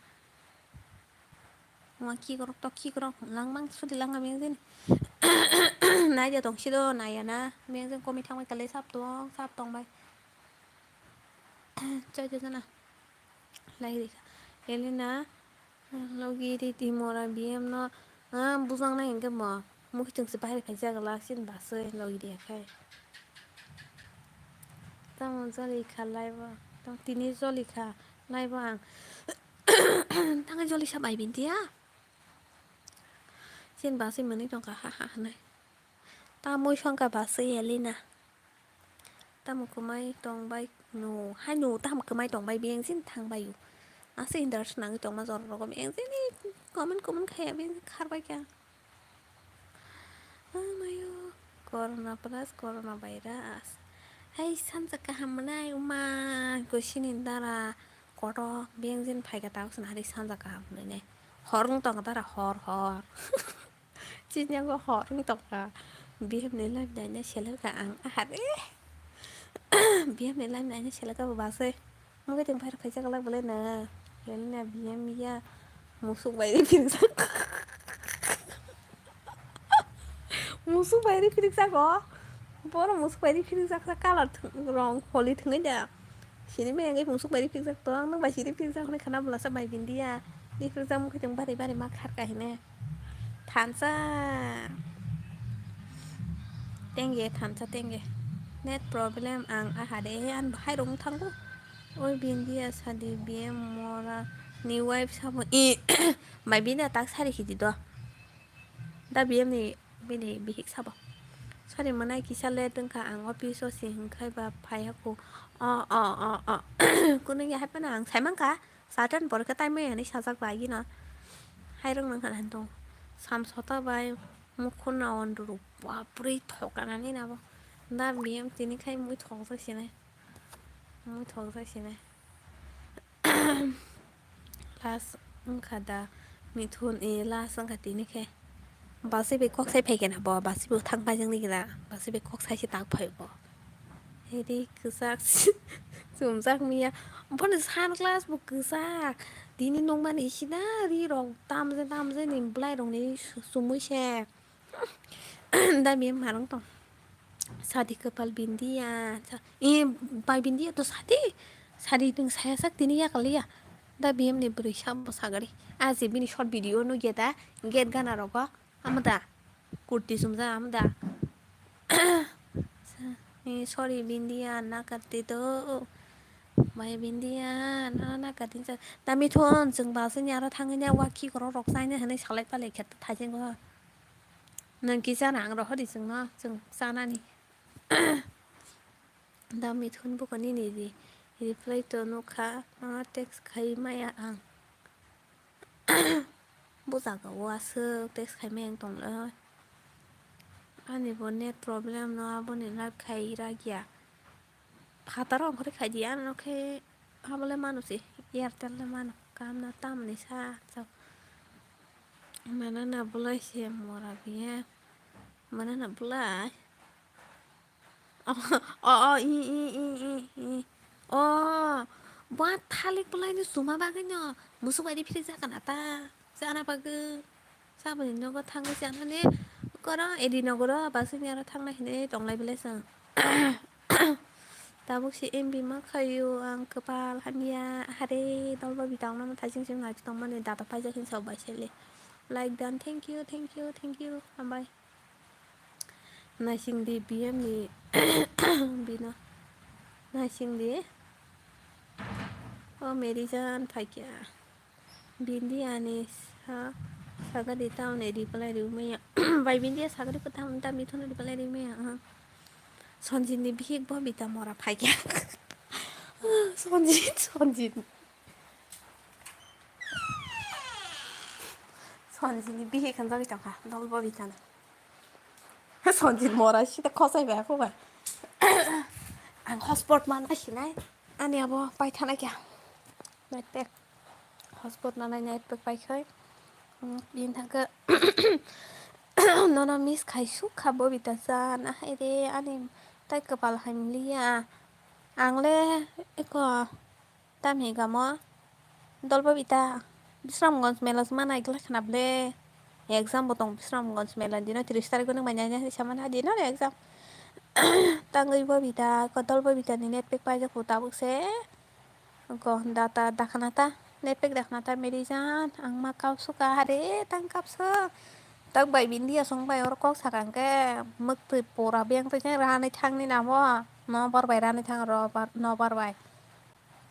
Speaker 1: wa ki grok to ki grok lang mang su di lang biang jen na giờ tong hido na ya na biang jen ko mi thang mai ka le sap tong bai chơi chơi na lai đi Elena logi di mora bm no buzang na inga mo mu ki chung se bai ka ja ga la sin ba se logi di khai tang joli kha live tang tini joli kha live ang tang joli sa bai bin dia xin bà xin mình trong cả ha này ta mua trong cả bà sĩ Elena ta một cái máy trong bay nổ hai nổ ta một cái máy trong bay biếng xin thằng bay xin đỡ nặng trong mà rồi có biếng xin đi comment khe biếng khát bay kìa mayo corona plus coronavirus hay san sa ka hamnai uma ko sinin dara koro biếng xin phải cái tao xin hari san sa ka hamnai này horung tong dara hor 진짜 거 horung tong ka biếng này là đại nó sẽ là cả ăn hạt ấy biếng này là đại nó sẽ là cả bà xe không cái tiền phải chắc là lên nè lên nè biếng ya musuh bay đi musuh bay đi phiền sao có bố là musuh bay đi phiền sao cả là rong holy thằng ấy đã sini mấy cái musuh bay đi phiền sao to nó bay sini phiền sao này khả năng là sao bay bên đi phiền sao cái tiếng bay đi mắc hạt cái này thán sa 땡게 단차 땡게 net problem ang ahade an hai rong thang ko oi bin dia sadi bm mora new wife samo i mai bin tak sari ki do da bm ni bini bi hik sabo sari manai ki sale tengka ang office so sing khai ba phai ha ko ko ni ya hai panang sai mang ka sa tan bor ka tai me ni sa sak bai gi na hai rong nang han tong sam sota bai mukhon na on ru বাপরে ঠকানানি না না বিএম তিনি খাই মুই ঠকসাইছি না লাস খাদা মিথুন লাস খাতিনি খাই বাসে বে কক সাই ফাইগে না ব বাসে বে थांबाय जोंनि गिला बासे বে কক साइसे ताक फाय ब हेदि गोसाक जुमजाक मिया ओमफाय सान क्लास बु गोसाक दिनि नंमान इसिना रि रं तामजे नि ब्लाय रंनि सुमुइसे दा बियो मारं दं सादी कपाल बिन्दिया बाय बिन्दिया तो सादी दं साया sak tini ya kali ya da bm ni beri sam sagari aji bini short video no get gana rogo amda kurti sumja amda sorry bindiya na katti to बाय बिन्दिया ना काटिन जा दा मिथुन जों बासो न्यारा थाङैnya वाखि खर रक्सायनो होनै सालाय पाले खेत थाइजेंबो नोंखि जाना आं रह दिसों न जों जानानि दा मिथुन बुकनि निदि रिप्लाइ तो नुखा टेक्स्ट खाई माया आं बुजागावासो टेक्स्ट खाई माया दंलै आंनिबो नेट प्रब्लेम नङाबो लाइभ खायरा गैया फातारा ओंखार खायदिया नखे हाबले मानुसि एयारटेल मानु कामना तामनि सा mana na bulai sih mora biya mana na bulai oh oh buat thalik bulai ni suma bagainya musuh badi pilih jakan ata jana bagu sabun nogo tangi jana ni koro edi nogoro basu ni ara tangna hine donglai bilai sang tabuk si MB ma kayu ang kepal hamia hari dolba bitang nama tajing sing ngaji tong mane data pajakin sobai sele like done thank you bye nasing di BM ni bina nasing di oh मेरी जान फाइकिया बिंदी आनिस हाँ सागरी ताऊ ने रिप्लाई रू में भाई बिंदी सागरी पता हम ता मिथुन रिप्लाई रू में हाँ संजीनी भी एक बार बिता मोरा फाइकिया संजीनी भी एक अंदर बिता का डबल बार बिता संजीन मोरा सीधा खसाई बैक होगा आं हॉटस्पॉट माना सिनाय आने अब पाइथाना क्या नेट पैक हॉटस्पॉट ना नेट पैक पाइखाय बिन थांखो नोना मिस खायसु खाबो बिता जाना रे आने ताइ कपाल हामलिया आंले एको तामि गामो दलबो बिता बिस्रामगंज मेलास माना इगला खनाबले एग्जाम बतंग बिस्रामगंज मेला दिनो 30 तारिख को बायना सामान दिनो एग्जाम तंगैबो बिता कदलबो बिता नि नेट पैक पाइजा को ताबुसे को दाता दाखनाता नेट पैक दाखनाता मेरी जान आं मा कावसुका हरे तंग कापसो तक बाय बिंदिया संग बाय और कक साकांके मक्तै पोरा बेंग तै रानै थांनि नामो न बारबाय रानै थां र न बारबाय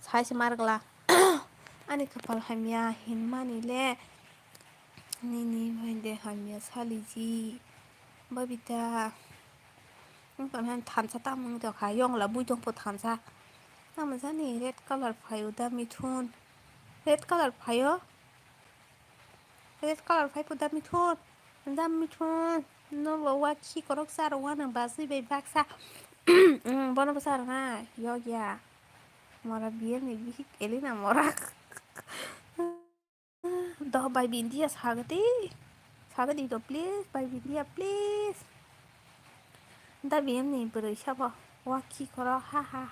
Speaker 1: साइस मारगला आनि कपाल हामिया हिनमानिले निनि भाइदे हामिया सालिजी बबिता थानसा तामंग दखा यंला बुइदंफो थानसा तामसा नि रेड कलर फायो दा मिथुन रेड कलर फायो दा Mithun no bawa ki korok sarwa nang basi be baksa bono besar na yogia mora biar ni bihik elina mora dah by bindia sagati do please by bindia please da biar ni beri siapa waki korok ha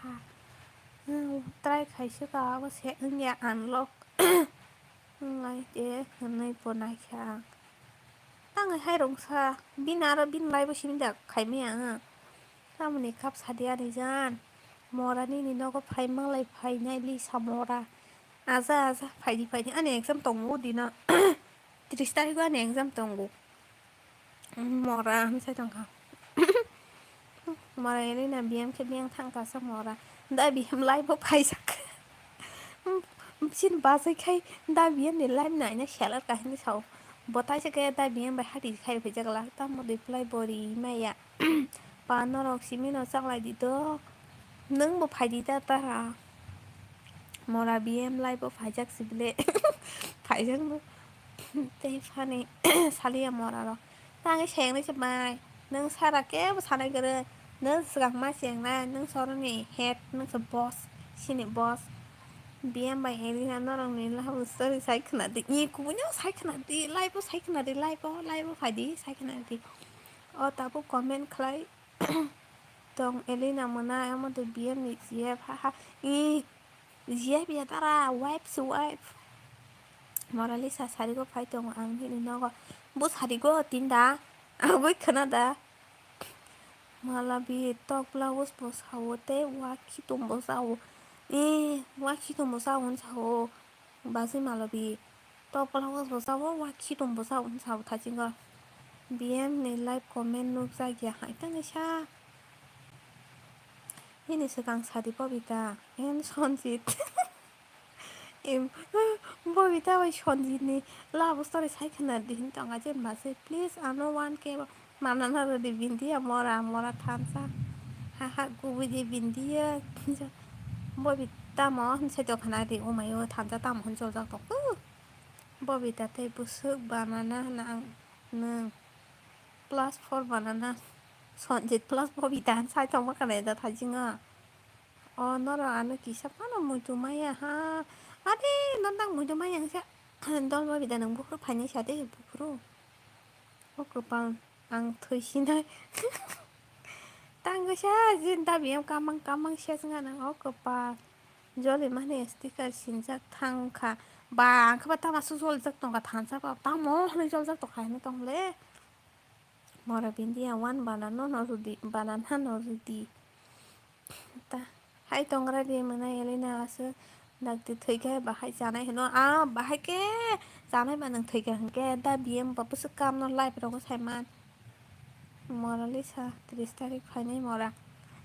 Speaker 1: try kaisa ka was he nya unlock ngai de ngai ponai kha आङो हायरंसा बिन आरो बिन लाइबो सिमिदा खायमे आङो तामनि काप सादिया रिजान मरानि निनोगो फाइमांलाय फाइनाय लिसा मरा आजा फाइदि आने एग्जाम दंगो दिना 30 तारिख आने एग्जाम दंगो मरा मिसाय दंखा मरा एलिना बिएम के बिएं थांखासा मरा दा बिएम लाइबो फाइजाक सिन बाजैखाय दा बिएम नि लाइब नायना सेलार काहिनि साव बताई से कया ता बिएम बाय हाति खाय फैजागला ता मो रिप्लाइ बरि माया पानो रक्सिमि न चांलाय दिदो नों बो फाइदि दा तारा मरा बिएम लाइबो फाइजाक सिबले फाइजाक ते फानि सालिया मरा र ताङै सेंनै से बाय नों सारा केबो सानाय गरे नों सिगां मा सेंना नों सरनि हेड नों स बॉस सिनि बॉस बिएम बाय एलिना नरंनि लाबो सरि साइखना दि इ कुबुनो साइखना दि लाइबो साइखना दि लाइबो फाइदि साइखना दि अ ताबो कमेन्ट खलाय दं एलिना मोना आमदे बिएम नि जिए हा इ जिए बिया तारा वाइफ मरालिसा सारिगो फाइ दं आं हिनि नगो बो सारिगो तिनदा आबै खोनादा माला बि टक ब्लाउज बो सावते वाखि दंबो सावो वाखि दंबो सावो सावो बाजै मालाबि टक ब्लाउज बो सावो वाखि दंबो सावो थाजिंगा बिएम नि लाइभ कमेन्ट नुक जागिया हाइताङैसा हिनि सिगां सारि बबिता एन सनजित बबिता बाय सनजितनि लाबो स्टरि साइखना दिहिन दंगा जेनबासै प्लिज आनो 1K मानाना रदि बिन्दिया मरा थानसा haha gubidi bindia bobi tamo sai to khana di umayo thanja tam hun jol jak to bobi tate busuk banana na nung plus 4 banana sonjit plus bobi tan sai to ma kana da thajinga nora anu kisa pana mutu maya ha ade nondang mutu maya sa dol bobi da nang bukro phani sade bukro okopang ang thoi Tangga jin tabi em kamang siya nga na pa joli mane sticker sinjak thangka ba angka ta masu jol jak tongka thansa pa tamo hne jol jak to khai na tong le mora bindia wan banana no rudi ta hai tongra di mana elina asu nakti thaiga bahai janai hno bahai ke janai ba nang thaiga hangke da biem ba pusu kam no live ro ko saiman mora lisa 30 tarik phainai mora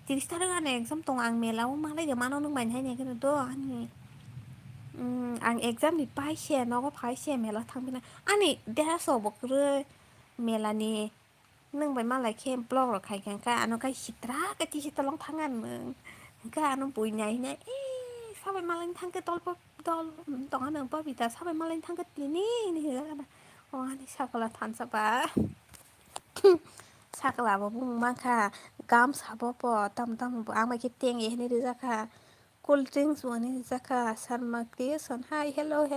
Speaker 1: 30 tarik ane exam tong ang melau malai de mano nung bain hai ne kene do ani ang exam ni pai she no ko phai she mela thangpina ani dera so bokre melani nung bai malai khem blog ro khai kan ka ano kai hitra ka ti hitalong thangan mung ka ano bui nyai ne sabai malai thangke tol tong anang pa bita sabai malai thangke tini ni ga ani sakala thansa ba sakala bo mangkha gam sabo po tam bo amai ke teng e ni jaka cold drinks wani jaka Sharma creation hi hello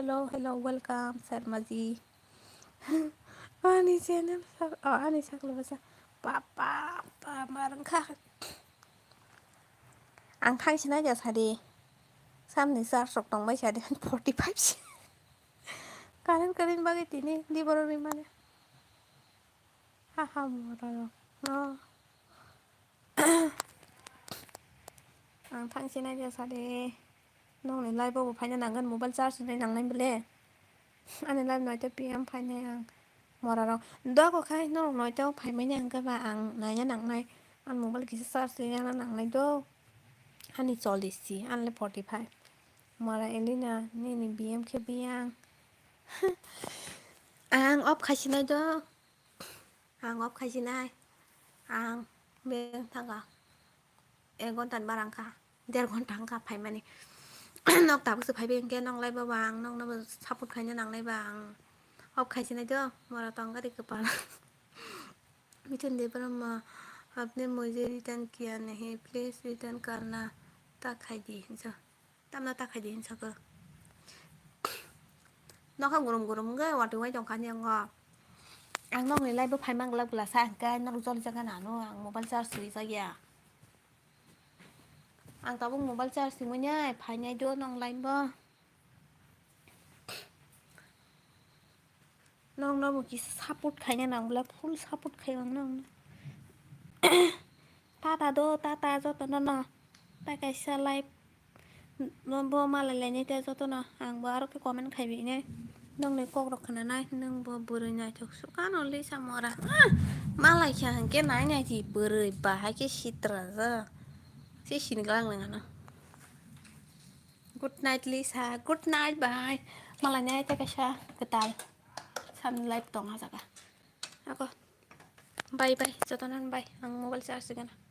Speaker 1: welcome Sharma ji ani channel ani sakala basa papa marangkha ang thangsinai ja sade samni charge rok tongbai sade 45 current bagi tini liboro ri mane haha mora no ang thangsinai ja sade nongni live bo phaina nangan mobile charge nai nangnai bele ani live noita pm phainai ang mora rok dogo khai nong noita phaimai nang ka ba ang naina nangnai an mobile kisa charge nai nangnai do ani 40 ji anle 45 mora elina nini bm ke biang ang off khaisinai do ang off khaisinai ang be thanga 1 ঘন্টা barangka 1.5 ঘন্টা angka phaimani nok ta busu phaibe ke nong lai bawang nong na saput khaina nang lai bang off khaisinai do mora tangga ri kepal Mithun देवरमा आपने मुझे रिटर्न किया नहीं प्लीज रिटर्न करना ताखाई दी हिंसा tamna takai di hinsa ke nó không gồm cái hoạt động trong cá nhân ngọ anh nó người lại bốc hai mang lắp là sang cái nó cho cái nào nó anh mobile charge xử sao vậy anh tao bốc mobile charge thì mới nhá phải nhai đua nó lại bơ nó một cái support khai nha nó là full support khai bằng nó ta cho tao nó ta cái xe live nó bơ mà lại như thế cho tao nó hàng bơ cái comment khai bị nhé nông này cô đọc khả năng nông bơ bự này thực sự cá nó lấy sao mà ra mà lại chẳng cái này thì bự bà hay cái shit ra cái xin ngang này nó good night Lisa good night bye mà lại này cái sao cái tai san live tong hả cả ako bye cho tao bye ang mobile chargeกัน